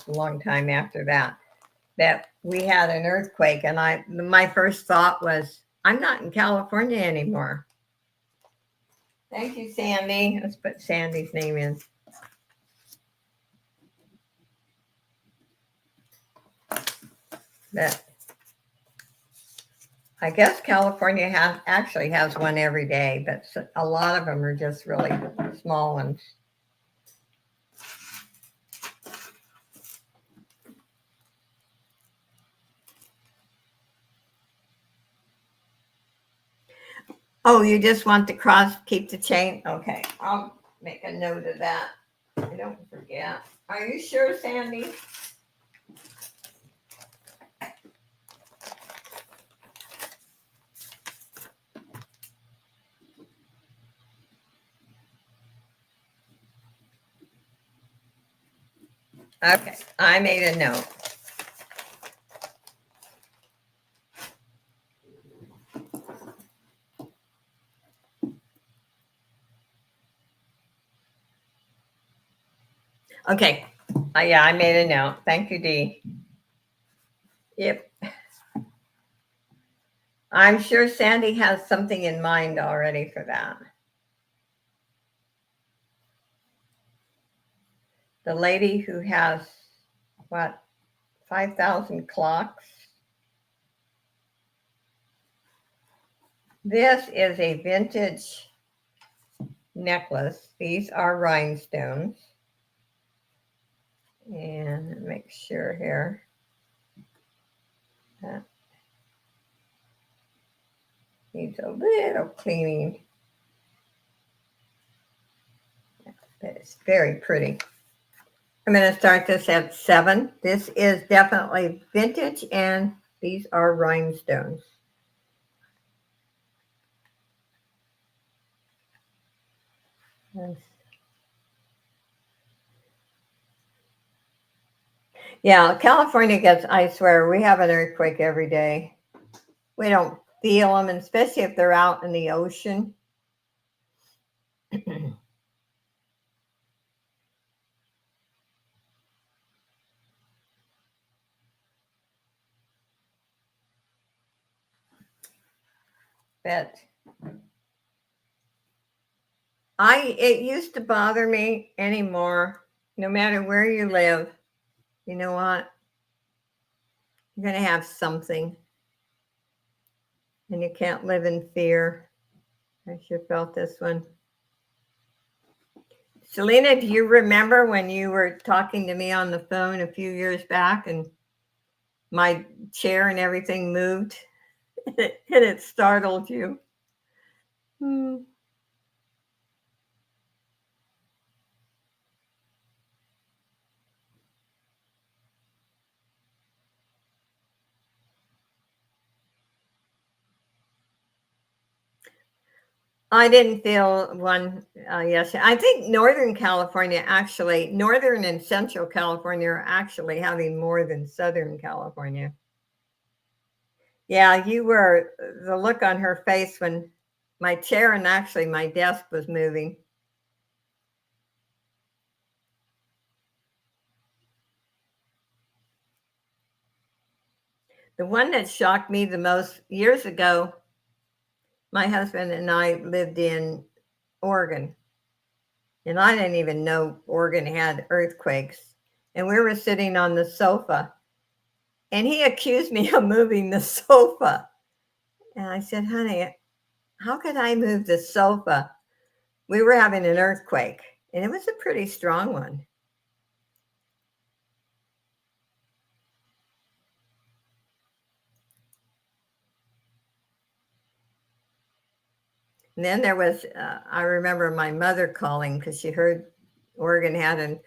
a long time after that we had an earthquake, and my first thought was, I'm not in California anymore. Thank you, Sandy. Let's put Sandy's name in. But I guess California actually has one every day, but a lot of them are just really small ones. Oh, you just want the cross, keep the chain? Okay, I'll make a note of that. I don't forget. Are you sure, Sandy? Okay, I made a note. Okay, yeah, I made a note. Thank you, Dee. Yep. I'm sure Sandy has something in mind already for that. The lady who has, 5,000 clocks? This is a vintage necklace. These are rhinestones. And make sure here that needs a little cleaning. But it's very pretty. I'm going to start this at 7. This is definitely vintage, and these are rhinestones. Yes. Yeah, California gets, I swear, we have an earthquake every day. We don't feel them, and especially if they're out in the ocean. But it used to bother me anymore. No matter where you live, you know what? You're going to have something, and you can't live in fear. I sure felt this one. Selena, do you remember when you were talking to me on the phone a few years back and my chair and everything moved and it startled you? Hmm. I didn't feel one yesterday. I think Northern California actually, Northern and Central California are actually having more than Southern California. Yeah, you were the look on her face when my chair and actually my desk was moving. The one that shocked me the most years ago, my husband and I lived in Oregon, and I didn't even know Oregon had earthquakes. And we were sitting on the sofa, and he accused me of moving the sofa. And I said, honey, how could I move the sofa? We were having an earthquake, and it was a pretty strong one. And then there was, I remember my mother calling because she heard Oregon had an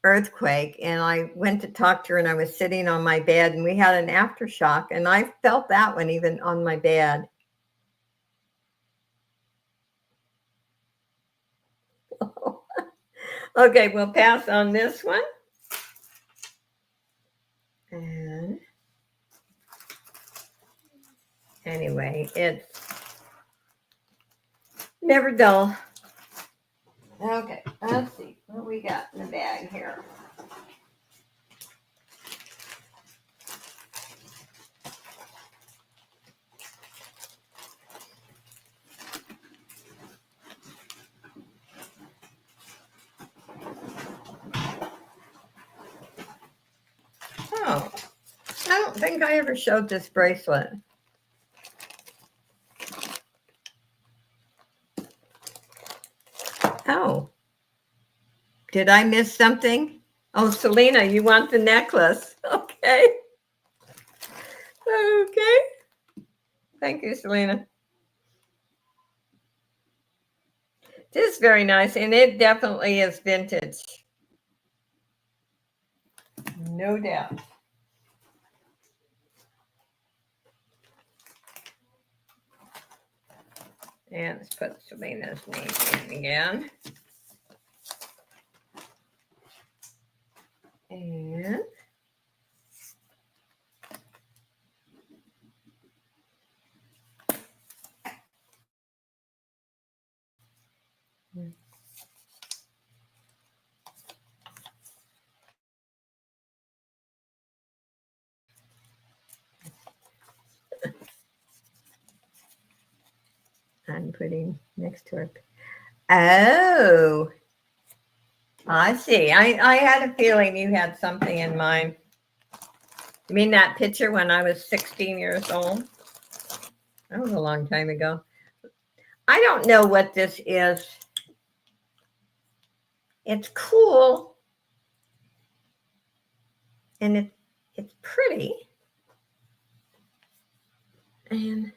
earthquake. And I went to talk to her, and I was sitting on my bed, and we had an aftershock. And I felt that one even on my bed. Okay, we'll pass on this one. And anyway, it's never dull. Okay, let's see what we got in the bag here. Oh, I don't think I ever showed this bracelet. Oh, did I miss something? Oh, Selena, you want the necklace? Okay. Okay. Thank you, Selena. It is very nice, and it definitely is vintage. No doubt. And let's put Selena's name in again. And I'm putting next to her. Oh, I see. I had a feeling you had something in mind. You mean that picture when I was 16 years old? That was a long time ago. I don't know what this is. It's cool. And it's pretty. And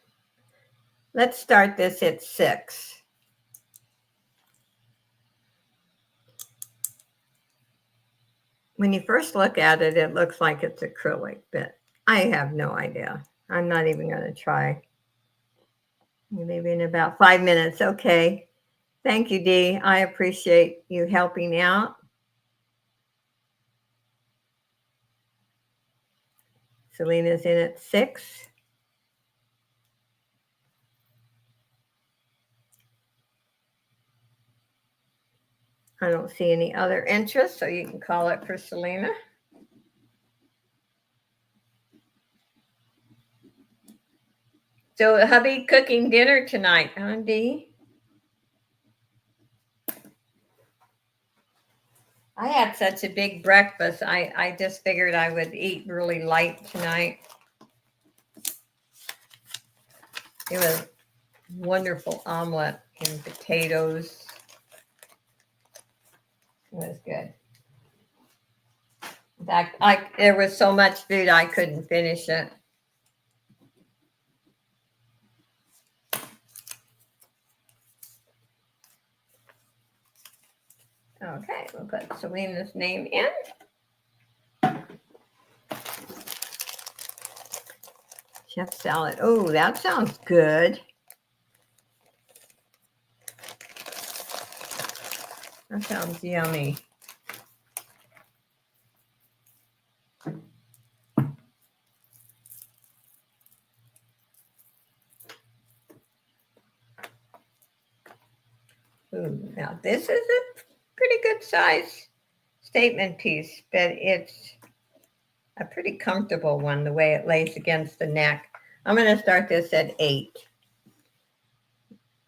let's start this at 6. When you first look at it, it looks like it's acrylic, but I have no idea. I'm not even going to try. Maybe in about 5 minutes. Okay. Thank you, Dee. I appreciate you helping out. Selena's in at 6. I don't see any other interest, so you can call it for Selena. So hubby cooking dinner tonight, huh, Dee? I had such a big breakfast. I just figured I would eat really light tonight. It was wonderful omelet and potatoes. It was good. In fact, there was so much food I couldn't finish it. Okay, we'll put Selena's name in. Chef salad. Oh, that sounds good. That sounds yummy. Ooh, now this is a pretty good size statement piece, but it's a pretty comfortable one the way it lays against the neck. I'm going to start this at 8.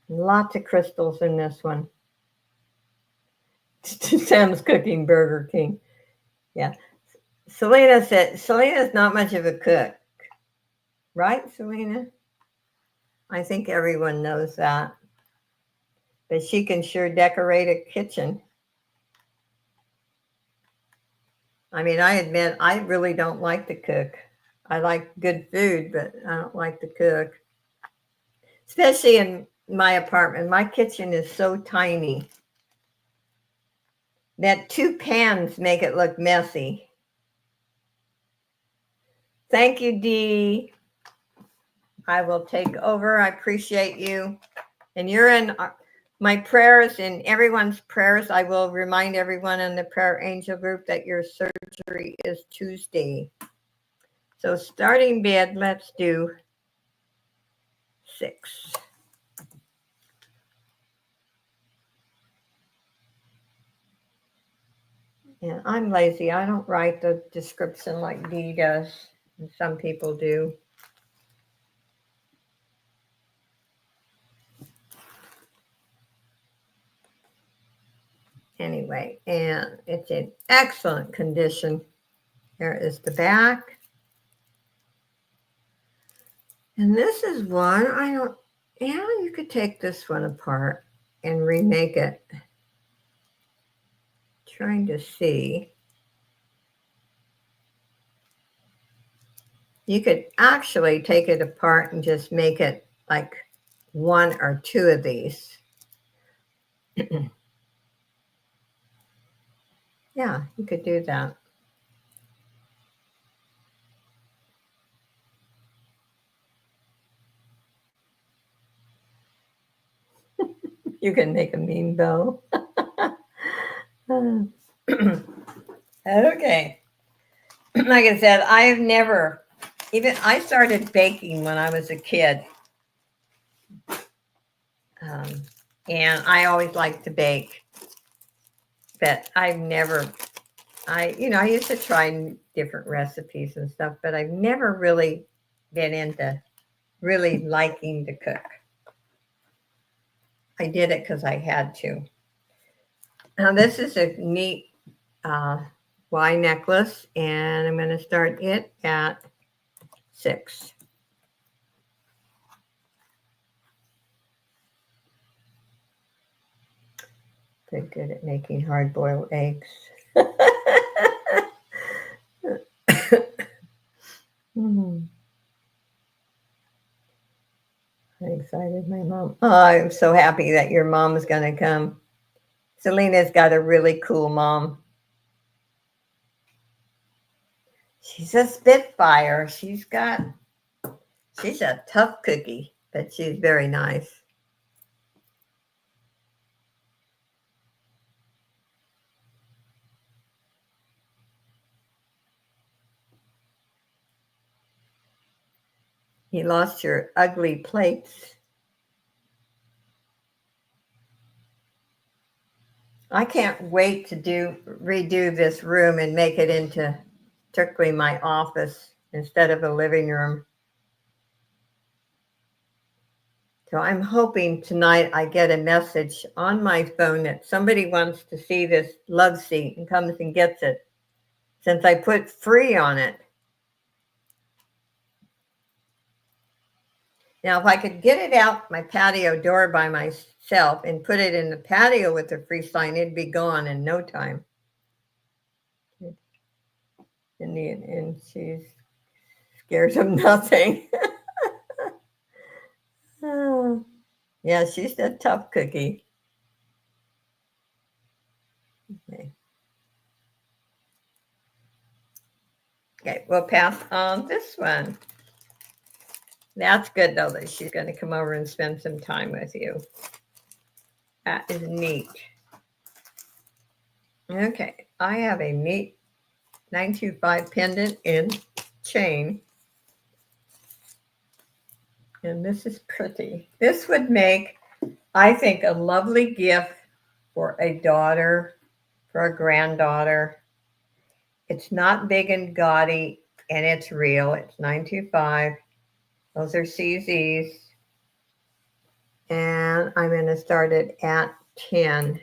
Lots of crystals in this one. Sam's cooking Burger King. Yeah. Selena said, Selena's not much of a cook. Right, Selena? I think everyone knows that. But she can sure decorate a kitchen. I mean, I admit I really don't like to cook. I like good food, but I don't like to cook. Especially in my apartment. My kitchen is so tiny that 2 pans make it look messy. Thank you, Dee. I will take over. I appreciate you. And you're in my prayers and everyone's prayers. I will remind everyone in the prayer angel group that your surgery is Tuesday. So starting bid, let's do 6. Yeah, I'm lazy. I don't write the description like Dee does. And some people do. Anyway, and it's in excellent condition. There is the back. And this is one, you could take this one apart and remake it. Trying to see. You could actually take it apart and just make it like 1 or 2 of these. Yeah, you could do that. You can make a mean bow. Okay. Like I said, I started baking when I was a kid. And I always liked to bake. But I used to try different recipes and stuff, but I've never really been into really liking to cook. I did it because I had to. Now this is a neat Y necklace, and I'm going to start it at 6. Pretty good at making hard-boiled eggs. I'm excited, my mom. Oh, I'm so happy that your mom is going to come. Selena's got a really cool mom. She's a spitfire. She's a tough cookie, but she's very nice. You lost your ugly plates. I can't wait to redo this room and make it into strictly my office instead of a living room. So I'm hoping tonight I get a message on my phone that somebody wants to see this love seat and comes and gets it, since I put free on it. Now, if I could get it out my patio door by myself and put it in the patio with the free sign, it'd be gone in no time. And she's scared of nothing. Oh, yeah, she's a tough cookie. Okay. Okay, we'll pass on this one. That's good, though, that she's going to come over and spend some time with you. That is neat. Okay, I have a neat 925 pendant and chain. And this is pretty. This would make, I think, a lovely gift for a daughter, for a granddaughter. It's not big and gaudy, and it's real. It's 925. Those are CZs. And I'm going to start it at 10.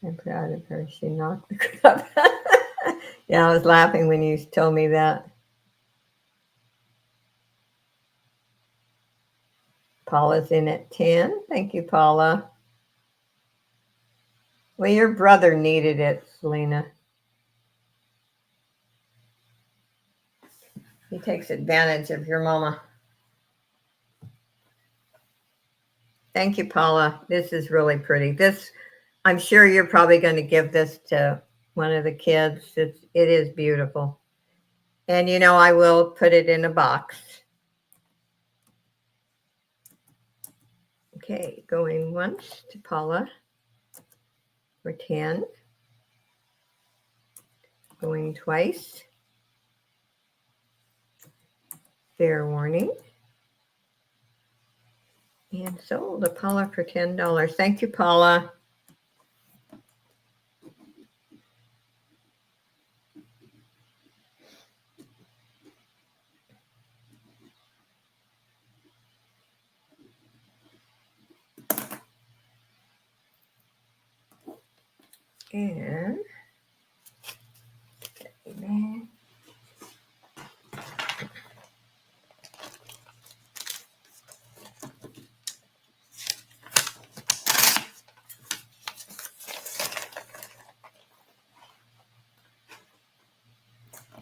I'm proud of her. She knocked the crap. Yeah, I was laughing when you told me that. Paula's in at 10. Thank you, Paula. Well, your brother needed it, Selena. He takes advantage of your mama. Thank you, Paula. This is really pretty. This, I'm sure you're probably going to give this to one of the kids. It is beautiful. And, you know, I will put it in a box. Okay, going once to Paula for 10. Going twice. Fair warning. And sold to Paula for $10. Thank you, Paula.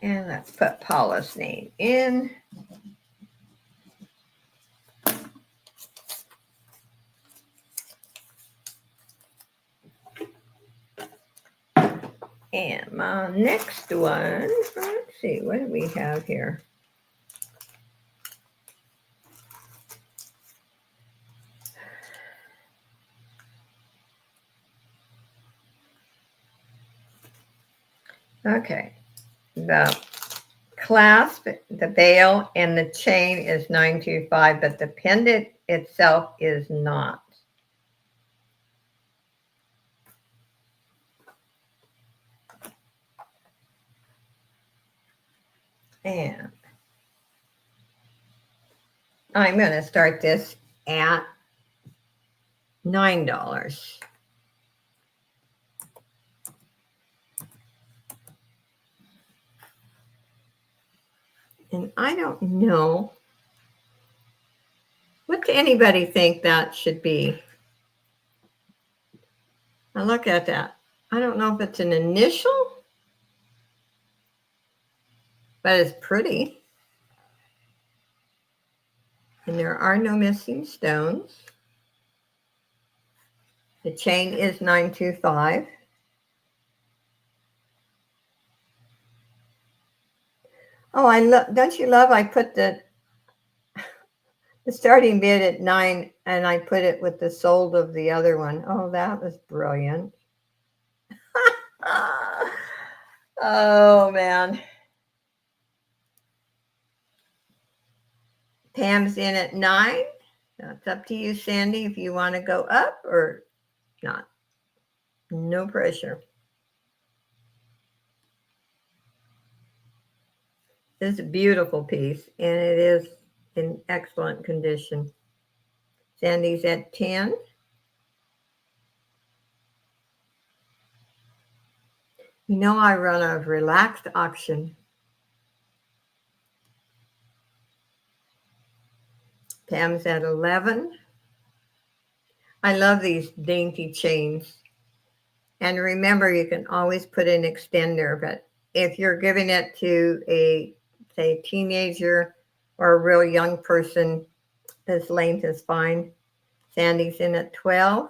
And let's put Paula's name in. And my next one, let's see, what do we have here? Okay, the clasp, the veil, and the chain is 925, but the pendant itself is not. And I'm going to start this at $9. And I don't know. What do anybody think that should be? Now look at that. I don't know if it's an initial, but it's pretty. And there are no missing stones. The chain is 925. Oh, I love, don't you love, I put the starting bid at 9 and I put it with the sold of the other one. Oh, that was brilliant. Oh, man. Pam's in at 9. Now it's up to you, Sandy, if you want to go up or not. No pressure. This is a beautiful piece, and it is in excellent condition. Sandy's at 10. You know, I run a relaxed auction. Pam's at 11. I love these dainty chains. And remember, you can always put an extender, but if you're giving it to a, say, teenager or a real young person, this length is fine. Sandy's in at 12.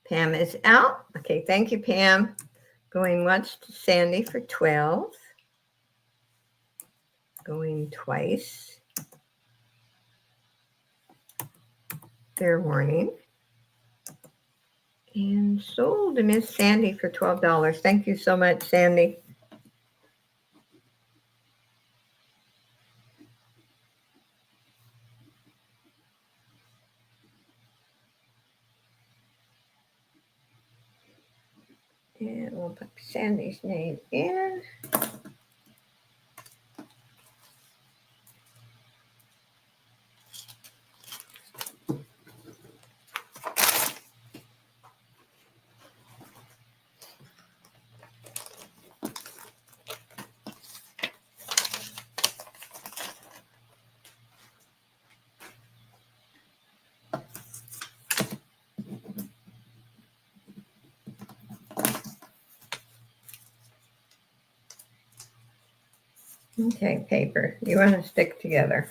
Pam is out. Okay, thank you, Pam. Going once to Sandy for 12. Going twice. Fair warning. And sold to Miss Sandy for $12. Thank you so much, Sandy. And we'll put Sandy's name in. Okay, paper. You want to stick together.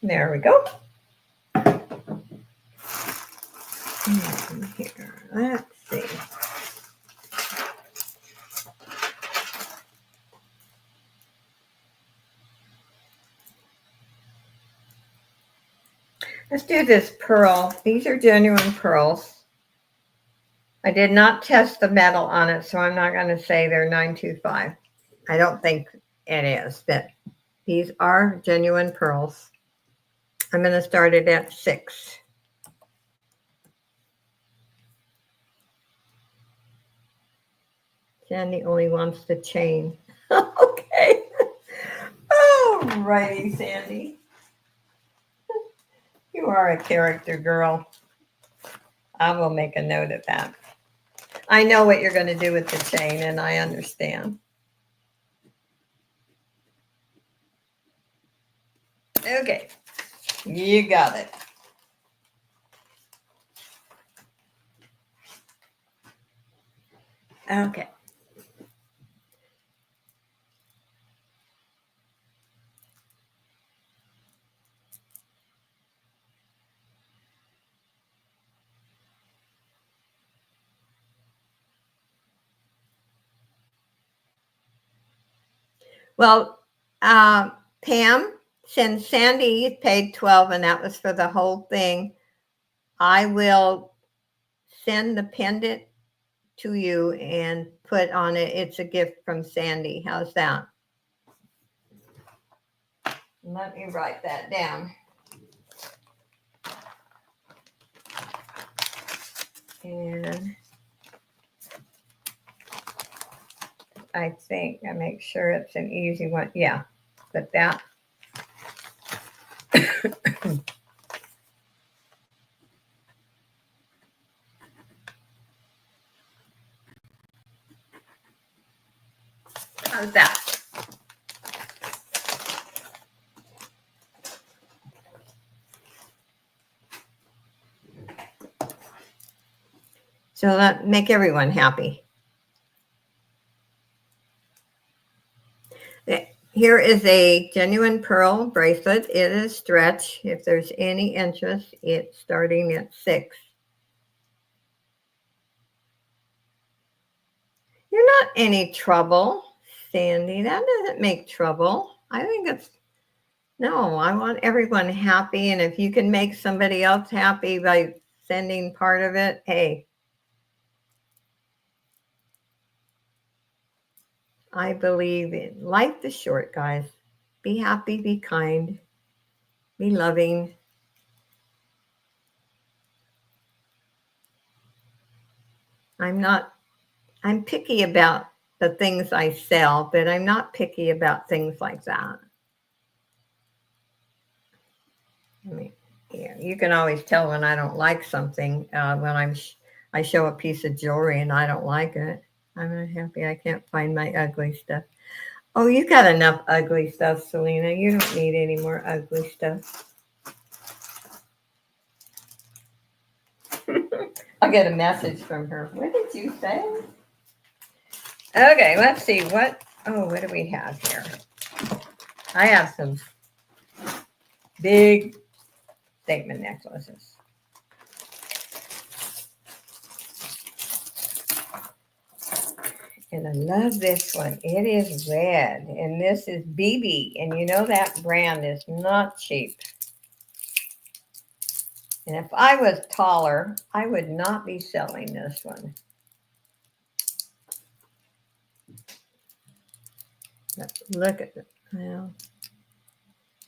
There we go. And here, let's see. Let's do this pearl. These are genuine pearls. I did not test the metal on it, so I'm not going to say they're 925. I don't think it is, but these are genuine pearls. I'm going to start it at 6. Sandy only wants the chain. Okay. All righty, Sandy. You are a character, girl. I will make a note of that. I know what you're going to do with the chain, and I understand. Okay. You got it. Okay. Well, Pam, since Sandy paid 12 and that was for the whole thing, I will send the pendant to you and put on it, it's a gift from Sandy. How's that? Let me write that down. And I think I make sure it's an easy one. Yeah, but that. How's that? So that make everyone happy. Here is a genuine pearl bracelet. It is stretch. If there's any interest, it's starting at 6. You're not any trouble, Sandy. That doesn't make trouble. I think it's no, I want everyone happy. And if you can make somebody else happy by sending part of it, hey, I believe in life is short, guys. Be happy, be kind, be loving. I'm picky about the things I sell, but I'm not picky about things like that. I mean, yeah, you can always tell when I don't like something when I show a piece of jewelry and I don't like it. I'm not happy. I can't find my ugly stuff. Oh, you got enough ugly stuff, Selena. You don't need any more ugly stuff. I'll get a message from her. What did you say? Okay, let's see what. Oh, what do we have here? I have some big statement necklaces. And I love this one. It is red, and this is BB, and you know that brand is not cheap. And if I was taller, I would not be selling this one. But look at it. Well,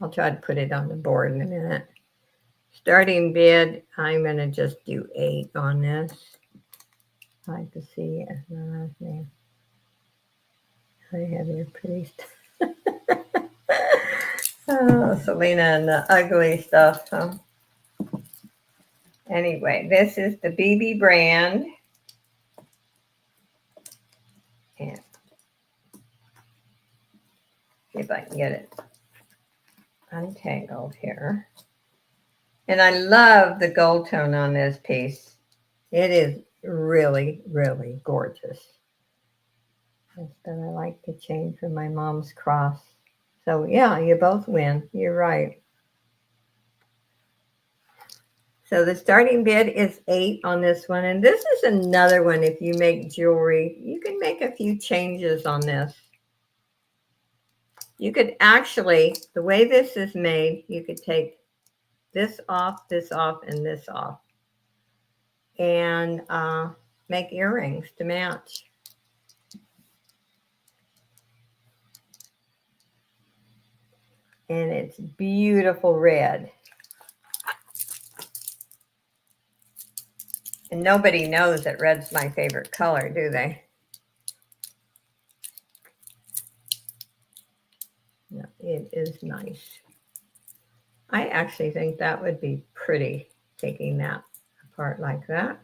I'll try to put it on the board in a minute. Starting bid, I'm going to just do 8 on this. I like to see it. I have your pretty stuff. Oh, Selena and the ugly stuff. Huh? Anyway, this is the BB brand. And see if I can get it untangled here. And I love the gold tone on this piece. It is really, really gorgeous. That's what I like to change for my mom's cross. So yeah, you both win. You're right. So the starting bid is 8 on this one. And this is another one. If you make jewelry, you can make a few changes on this. You could actually, the way this is made, you could take this off, and this off. And make earrings to match. And it's beautiful red. And nobody knows that red's my favorite color, do they? No, it is nice. I actually think that would be pretty, taking that apart like that.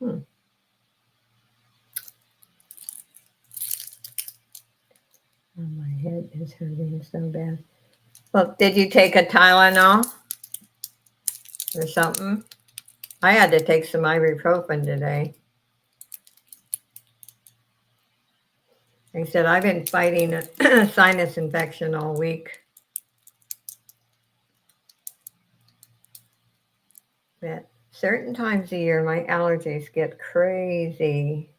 Oh, my head is hurting so bad. Well, did you take a Tylenol or something? I had to take some ibuprofen today. Like I said, I've been fighting a sinus infection all week. But certain times of year, my allergies get crazy.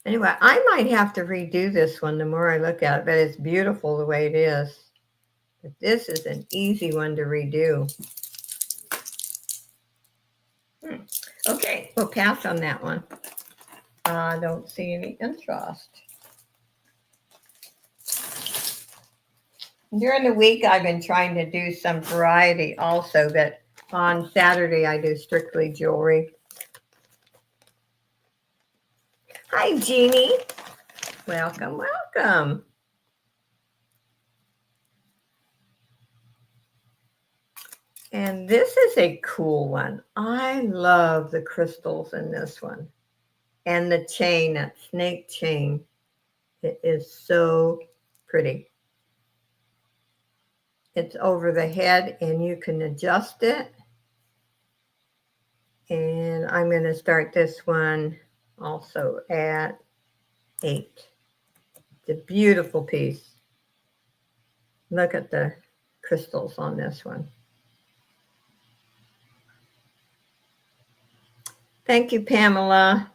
Anyway, I might have to redo this one the more I look at it, but it's beautiful the way it is. But this is an easy one to redo. Okay, we'll pass on that one. I don't see any interest. During the week, I've been trying to do some variety also, but on Saturday, I do strictly jewelry. Hi, Jeannie. Welcome, welcome. And this is a cool one. I love the crystals in this one. And the chain, that snake chain. It is so pretty. It's over the head and you can adjust it. And I'm going to start this one also at 8. It's a beautiful piece. Look at the crystals on this one. Thank you, Pamela.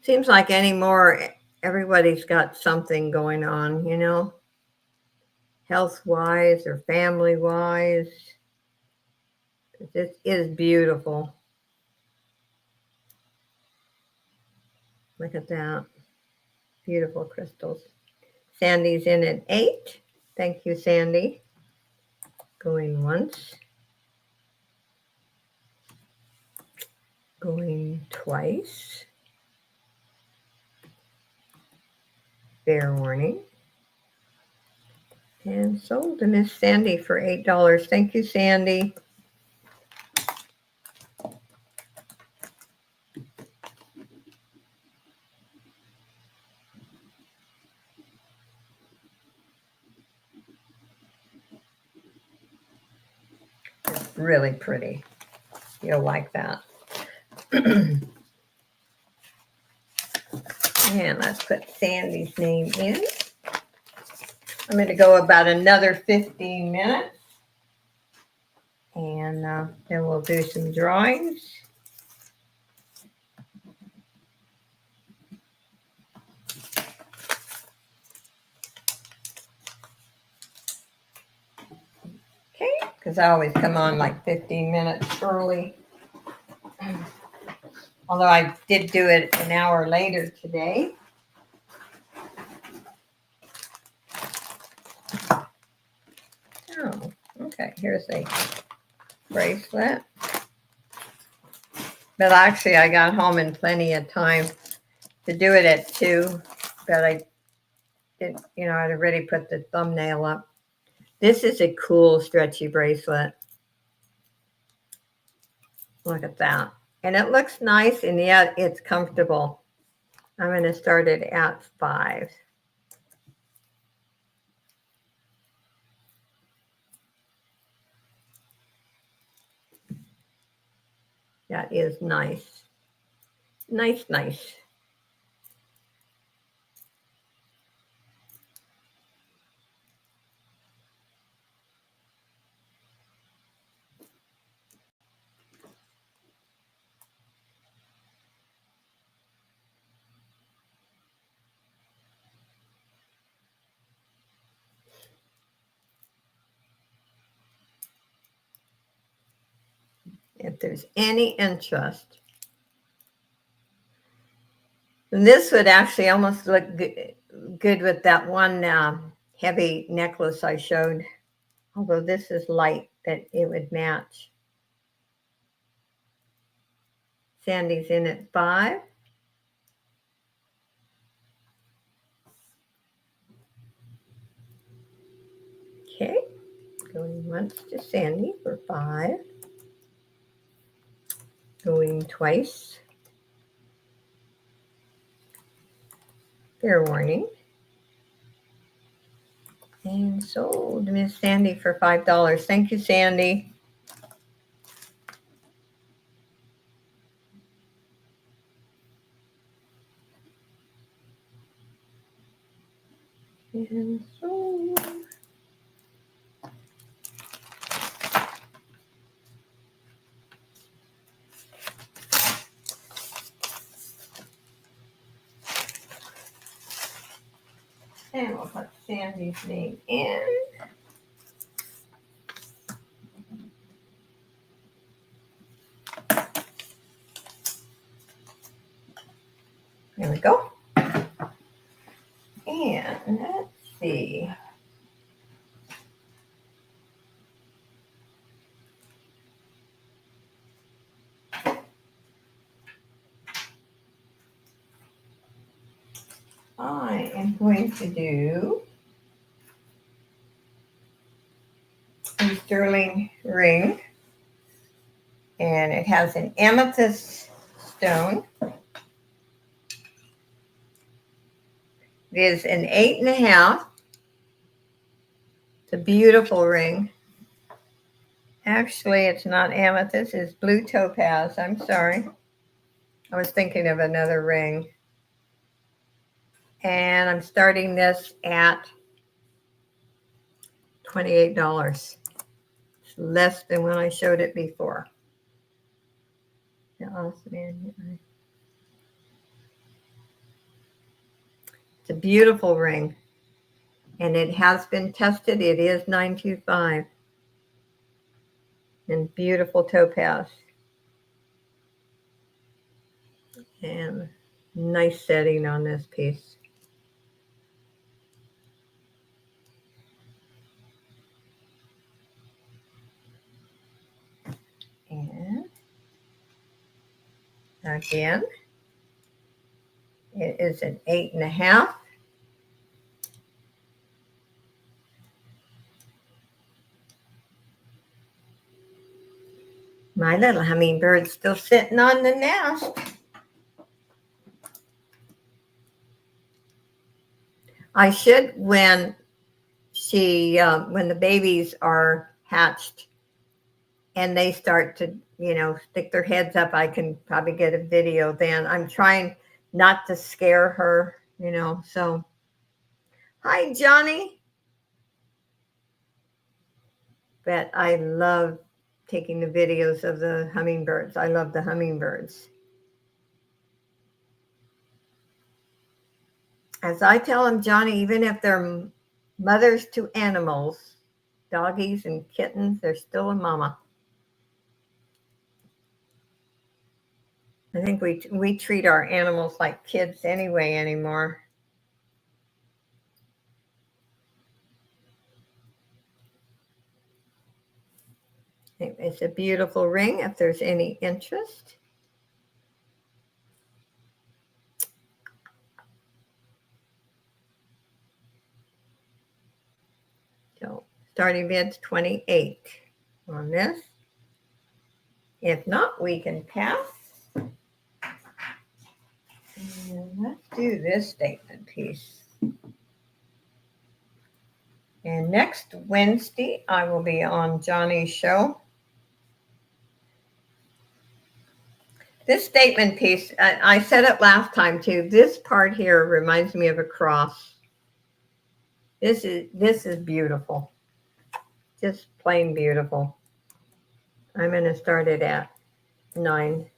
Seems like anymore, everybody's got something going on, you know, health-wise or family-wise. This is beautiful. Look at that. Beautiful crystals. Sandy's in at 8. Thank you, Sandy. Going once. Going twice. Fair warning. And sold to Miss Sandy for $8. Thank you, Sandy. It's really pretty. You'll like that. And let's put Sandy's name in. I'm going to go about another 15 minutes. And then we'll do some drawings. Okay, because I always come on like 15 minutes early. Although I did do it an hour later today. Oh, okay, here's a bracelet. But actually, I got home in plenty of time to do it at 2. But I didn't, you know, I'd already put the thumbnail up. This is a cool stretchy bracelet. Look at that. And it looks nice, and yet it's comfortable. I'm going to start it at 5. That is nice. Nice, nice. If there's any interest. And this would actually almost look good with that one heavy necklace I showed. Although this is light, that it would match. Sandy's in at 5. Okay, going once to Sandy for 5. Going twice. Fair warning. And sold Miss Sandy for $5. Thank you, Sandy. And sold. And we'll put Sandy's name in. There we go. And let's see. I am going to do a sterling ring. And it has an amethyst stone. It is an 8.5. It's a beautiful ring. Actually, it's not amethyst, it's blue topaz. I'm sorry. I was thinking of another ring. And I'm starting this at $28. It's less than when I showed it before. It's a beautiful ring. And it has been tested. It is 925. And beautiful topaz. And nice setting on this piece. And again, it is an 8.5. My little hummingbird's still sitting on the nest. I should, when the babies are hatched and they start to, stick their heads up, I can probably get a video then. I'm trying not to scare her, so. Hi, Johnny. But I love taking the videos of the hummingbirds. I love the hummingbirds. As I tell them, Johnny, even if they're mothers to animals, doggies and kittens, they're still a mama. I think we treat our animals like kids anyway anymore. It's a beautiful ring if there's any interest. So starting bid's 28 on this. If not, we can pass. And let's do this statement piece. And next Wednesday, I will be on Johnny's show. This statement piece, I said it last time too. This part here reminds me of a cross. This is beautiful. Just plain beautiful. I'm going to start it at 9.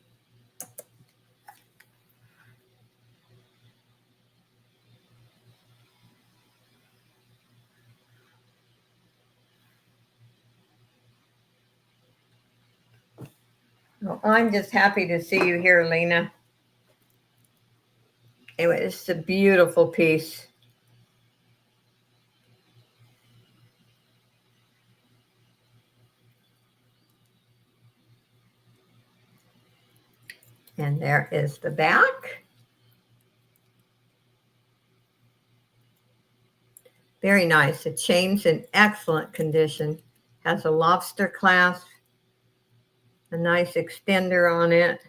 Well, I'm just happy to see you here, Lena. Anyway, it's a beautiful piece. And there is the back. Very nice. The chain's in excellent condition. Has a lobster clasp, a nice extender on it.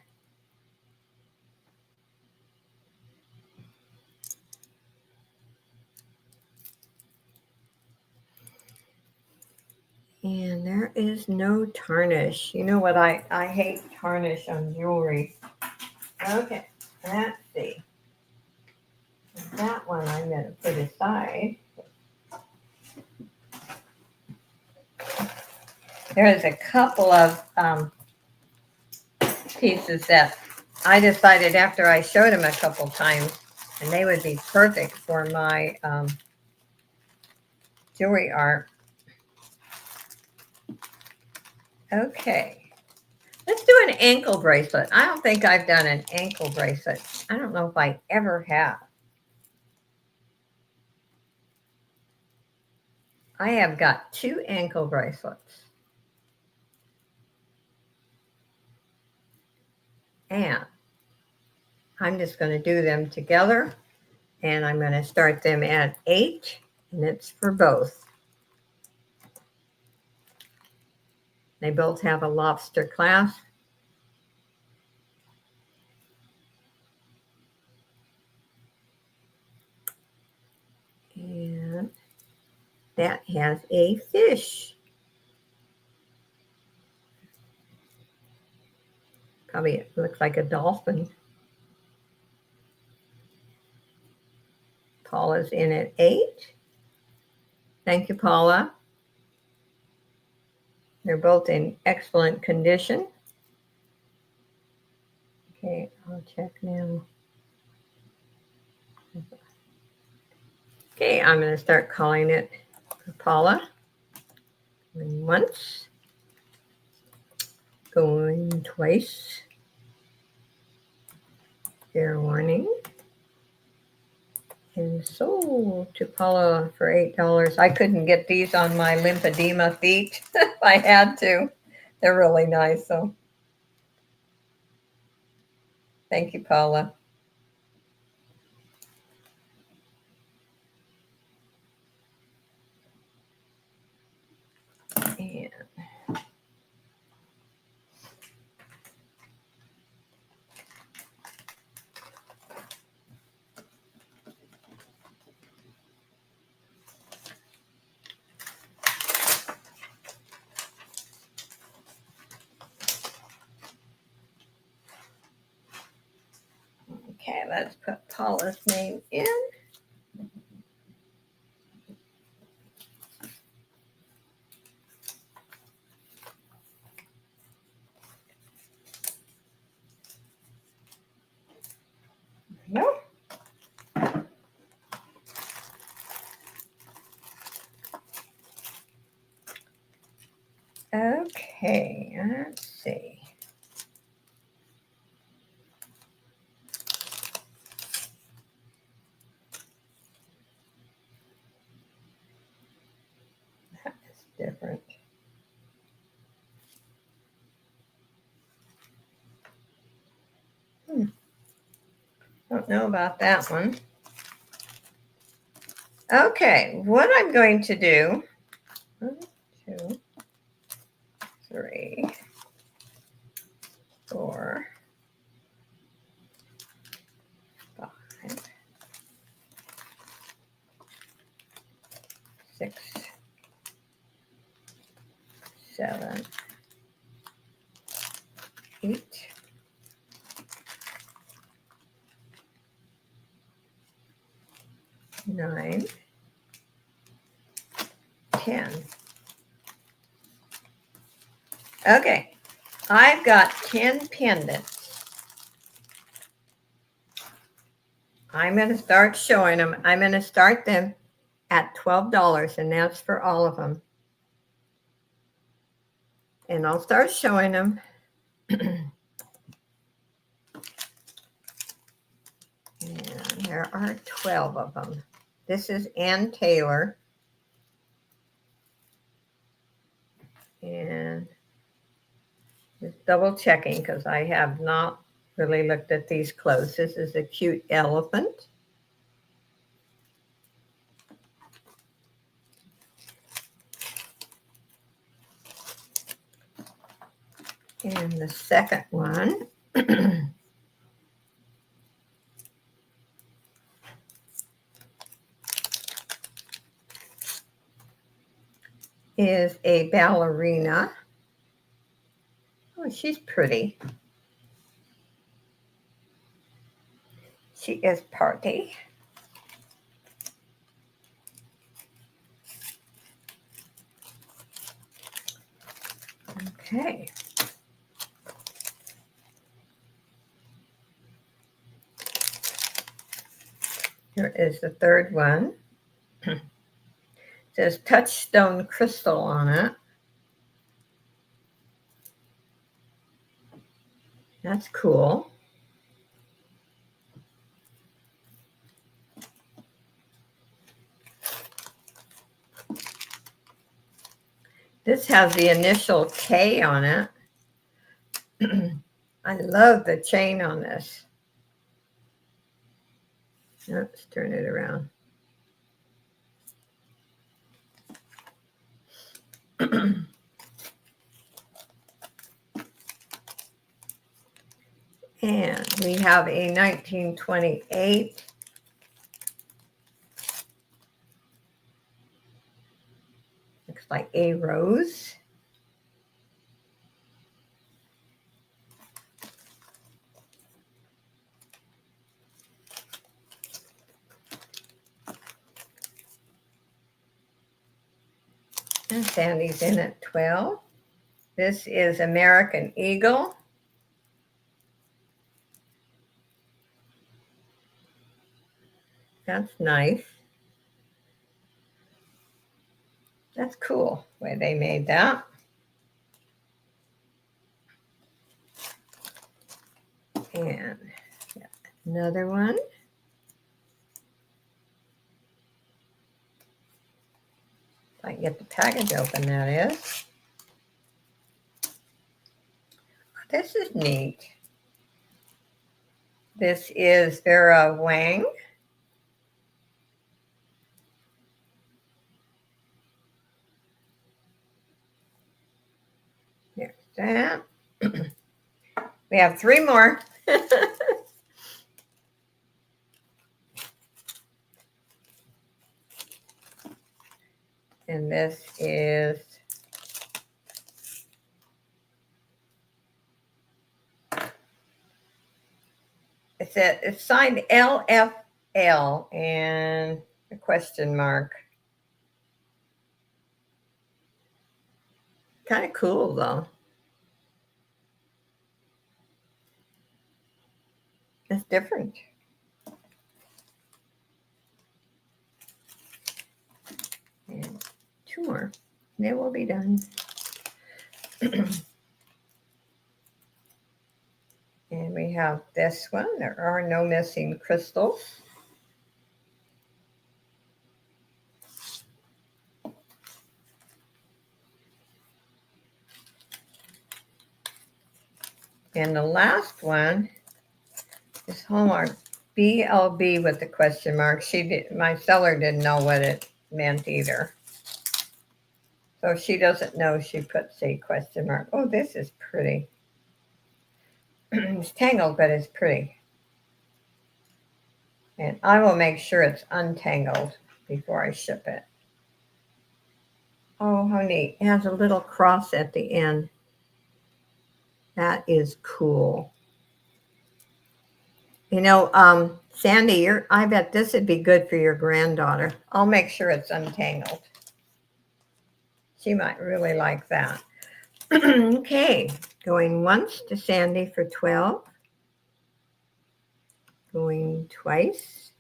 And there is no tarnish. You know what? I hate tarnish on jewelry. Okay, let's see. That one I'm going to put aside. There's a couple of pieces that I decided after I showed them a couple times, and they would be perfect for my jewelry art. Okay, let's do an ankle bracelet. I don't think I've done an ankle bracelet. I don't know if I ever have. I have got 2 ankle bracelets. And I'm just going to do them together. And I'm going to start them at 8. And it's for both. They both have a lobster clasp. And that has a fish. Probably it looks like a dolphin. Paula's in at 8. Thank you, Paula. They're both in excellent condition. Okay, I'll check now. Okay, I'm going to start calling it Paula. Going once. Going twice. Fair warning. And sold to Paula for $8. I couldn't get these on my lymphedema feet if I had to. They're really nice, so thank you, Paula. And okay, let's put Paula's name in. No. Okay, let's see. That is different. Don't know about that one. Okay, what I'm going to do, 1, 2, 3, 4, 5, 6, 7, 8, 9, 10. Okay, I've got 10 pendants. I'm going to start showing them. I'm going to start them at $12, and that's for all of them. And I'll start showing them. And there are 12 of them. This is Ann Taylor. And just double checking because I have not really looked at these close. This is a cute elephant. And the second one is a ballerina. Oh, she's pretty. She is party. Okay. Here is the third one. It says Touchstone Crystal on it. That's cool. This has the initial K on it. I love the chain on this. Let's turn it around. And we have a 1928 looks like a rose. And Sandy's in at 12. This is American Eagle. That's nice. That's cool the way they made that. And another one. If I can get the package open, that is. This is neat. This is Vera Wang. There's that. We have 3 more. And this is it's signed LFL and a question mark. Kind of cool though. It's different. And 2 more. And it will be done. And we have this one. There are no missing crystals. And the last one is Hallmark BLB with the question mark. My seller didn't know what it meant either. So she doesn't know, she puts a question mark. Oh, this is pretty. It's tangled, but it's pretty. And I will make sure it's untangled before I ship it. Oh, how neat. It has a little cross at the end. That is cool. You know, Sandy, I bet this would be good for your granddaughter. I'll make sure it's untangled. She might really like that. Okay, going once to Sandy for 12. Going twice.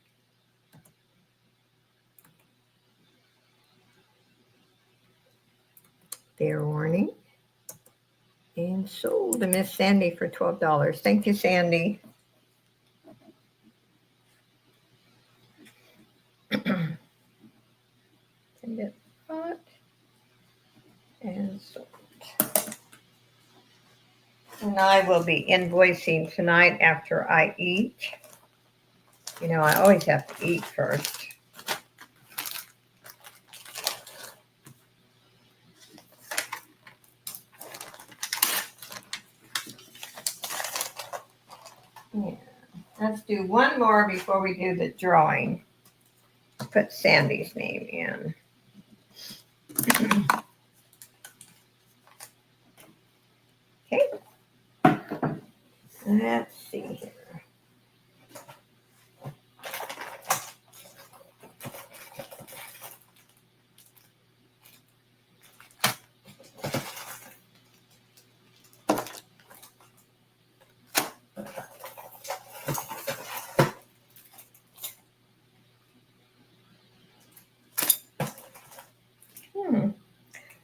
Fair warning. And sold to Miss Sandy for $12. Thank you, Sandy. Send it hot and sold. And I will be invoicing tonight after I eat. You know, I always have to eat first. Yeah. Let's do one more before we do the drawing. Put Sandy's name in. Okay. Let's see here.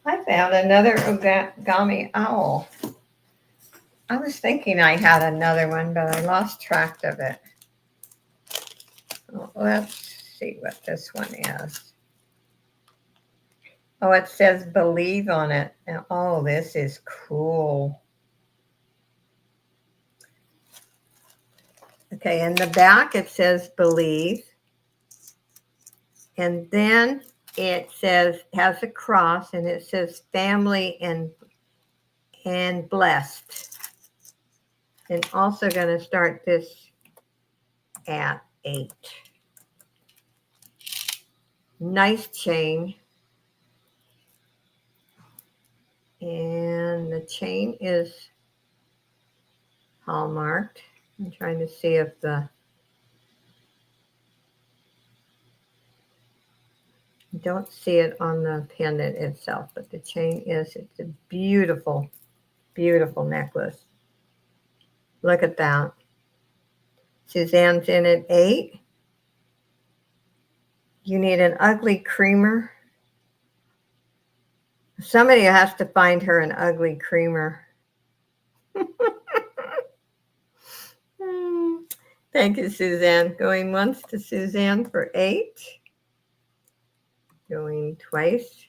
I found another origami owl. I was thinking I had another one, but I lost track of it. Well, let's see what this one is. Oh, it says believe on it. Oh, this is cool. Okay, in the back it says believe. And then it has a cross and it says family and blessed. And also going to start this at 8. Nice chain. And the chain is hallmarked. I'm trying to see if don't see it on the pendant itself, but the chain is, it's a beautiful Beautiful necklace. Look at that. Suzanne's in at 8. You need an ugly creamer. Somebody has to find her an ugly creamer. Thank you, Suzanne. Going once to Suzanne for 8. Going twice.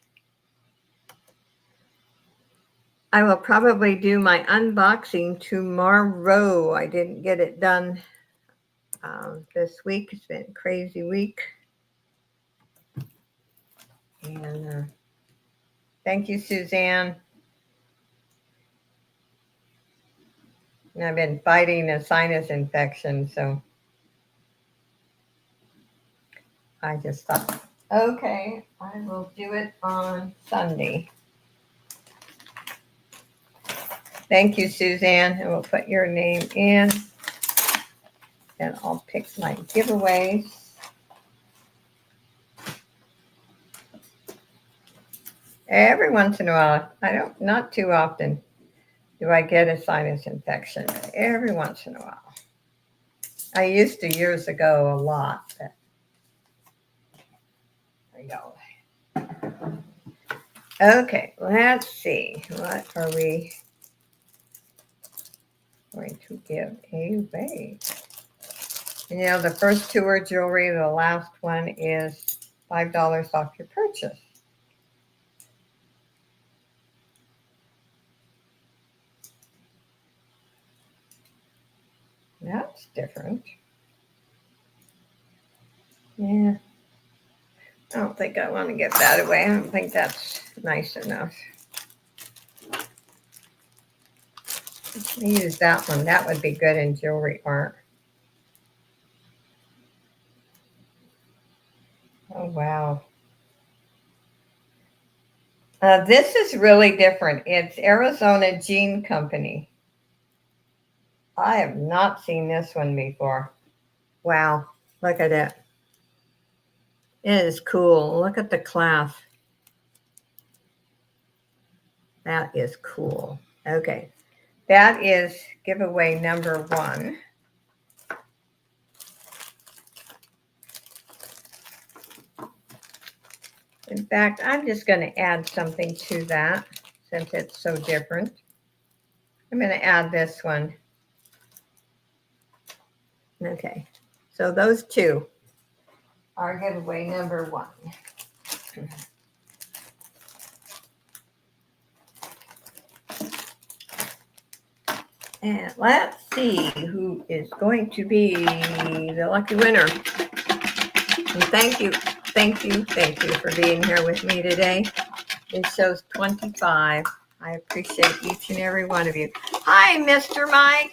I will probably do my unboxing tomorrow. I didn't get it done this week. It's been a crazy week. And thank you, Suzanne. And I've been fighting a sinus infection, so I just thought, okay, I will do it on Sunday. Thank you, Suzanne. And we'll put your name in. And I'll pick my giveaways. Every once in a while, not too often do I get a sinus infection. Every once in a while. I used to years ago a lot. But there you go. Okay, let's see. What are we going to give away? And, the first 2 are jewelry. The last one is $5 off your purchase. That's different. Yeah. I don't think I want to give that away. I don't think that's nice enough. I use that one. That would be good in jewelry art. Oh, wow. This is really different. It's Arizona Jean Company. I have not seen this one before. Wow. Look at it. It is cool. Look at the clasp. That is cool. Okay. That is giveaway number 1. In fact, I'm just going to add something to that since it's so different. I'm going to add this one. Okay. So those 2 are giveaway number 1. And let's see who is going to be the lucky winner. And thank you for being here with me today. It shows 25. I appreciate each and every one of you. Hi, Mr. Mike.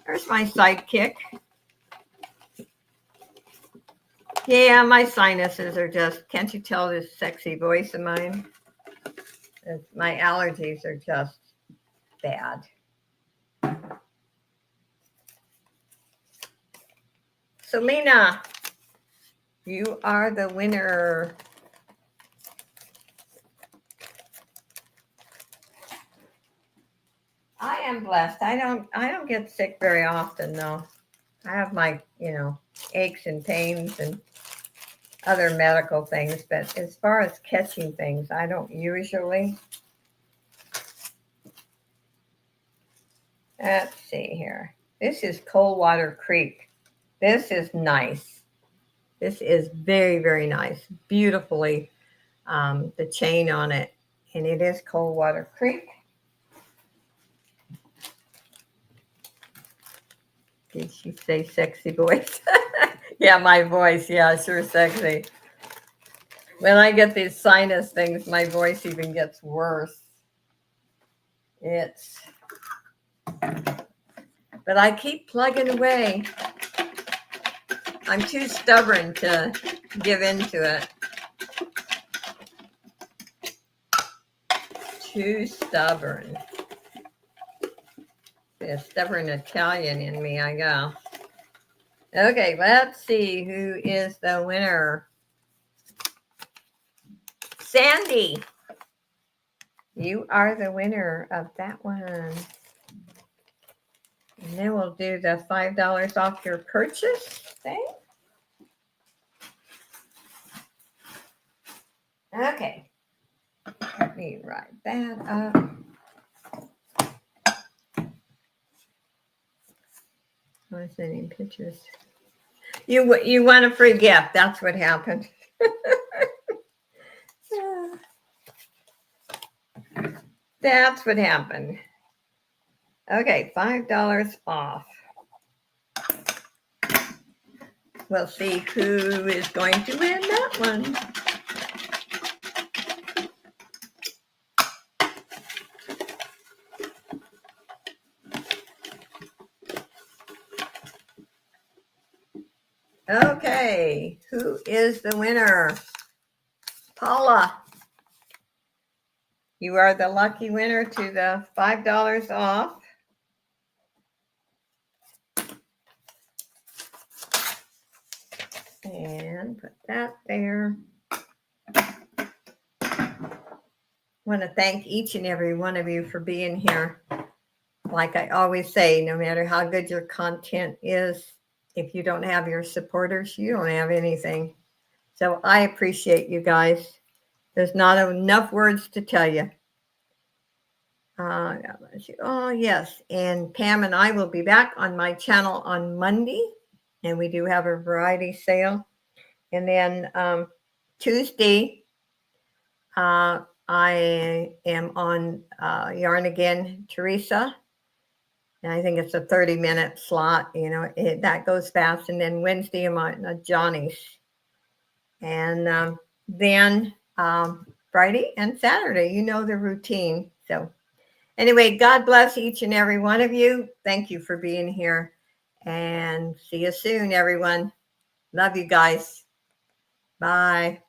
There's my sidekick. Yeah, my sinuses are just, can't you tell this sexy voice of mine? My allergies are just bad. Selena, you are the winner. I am blessed. I don't get sick very often though. I have my, aches and pains and other medical things, but as far as catching things, I don't usually. Let's see here. This is Coldwater Creek. This is nice. This is very, very nice. Beautifully, the chain on it. And it is Coldwater Creek. Did she say sexy voice? Yeah, my voice. Yeah, sure sexy. When I get these sinus things, my voice even gets worse. But I keep plugging away. I'm too stubborn to give into it. Too stubborn. The stubborn Italian in me, I go. Okay, let's see who is the winner. Sandy. You are the winner of that one. And then we'll do the $5 off your purchase thing. Okay. Let me write that up. I'm sending pictures. You want a free gift. That's what happened. That's what happened. Okay, $5 off. We'll see who is going to win that one. Okay, who is the winner? Paula. You are the lucky winner to the $5 off. And put that there. I want to thank each and every one of you for being here. Like I always say, no matter how good your content is, if you don't have your supporters, you don't have anything. So I appreciate you guys. There's not enough words to tell you. Oh, yes. And Pam and I will be back on my channel on Monday. And we do have a variety sale. And then Tuesday, I am on Yarn Again, Teresa. And I think it's a 30-minute slot. You know, that goes fast. And then Wednesday, I'm on Johnny's. And then Friday and Saturday, you know the routine. So anyway, God bless each and every one of you. Thank you for being here. And see you soon, everyone. Love you guys. Bye.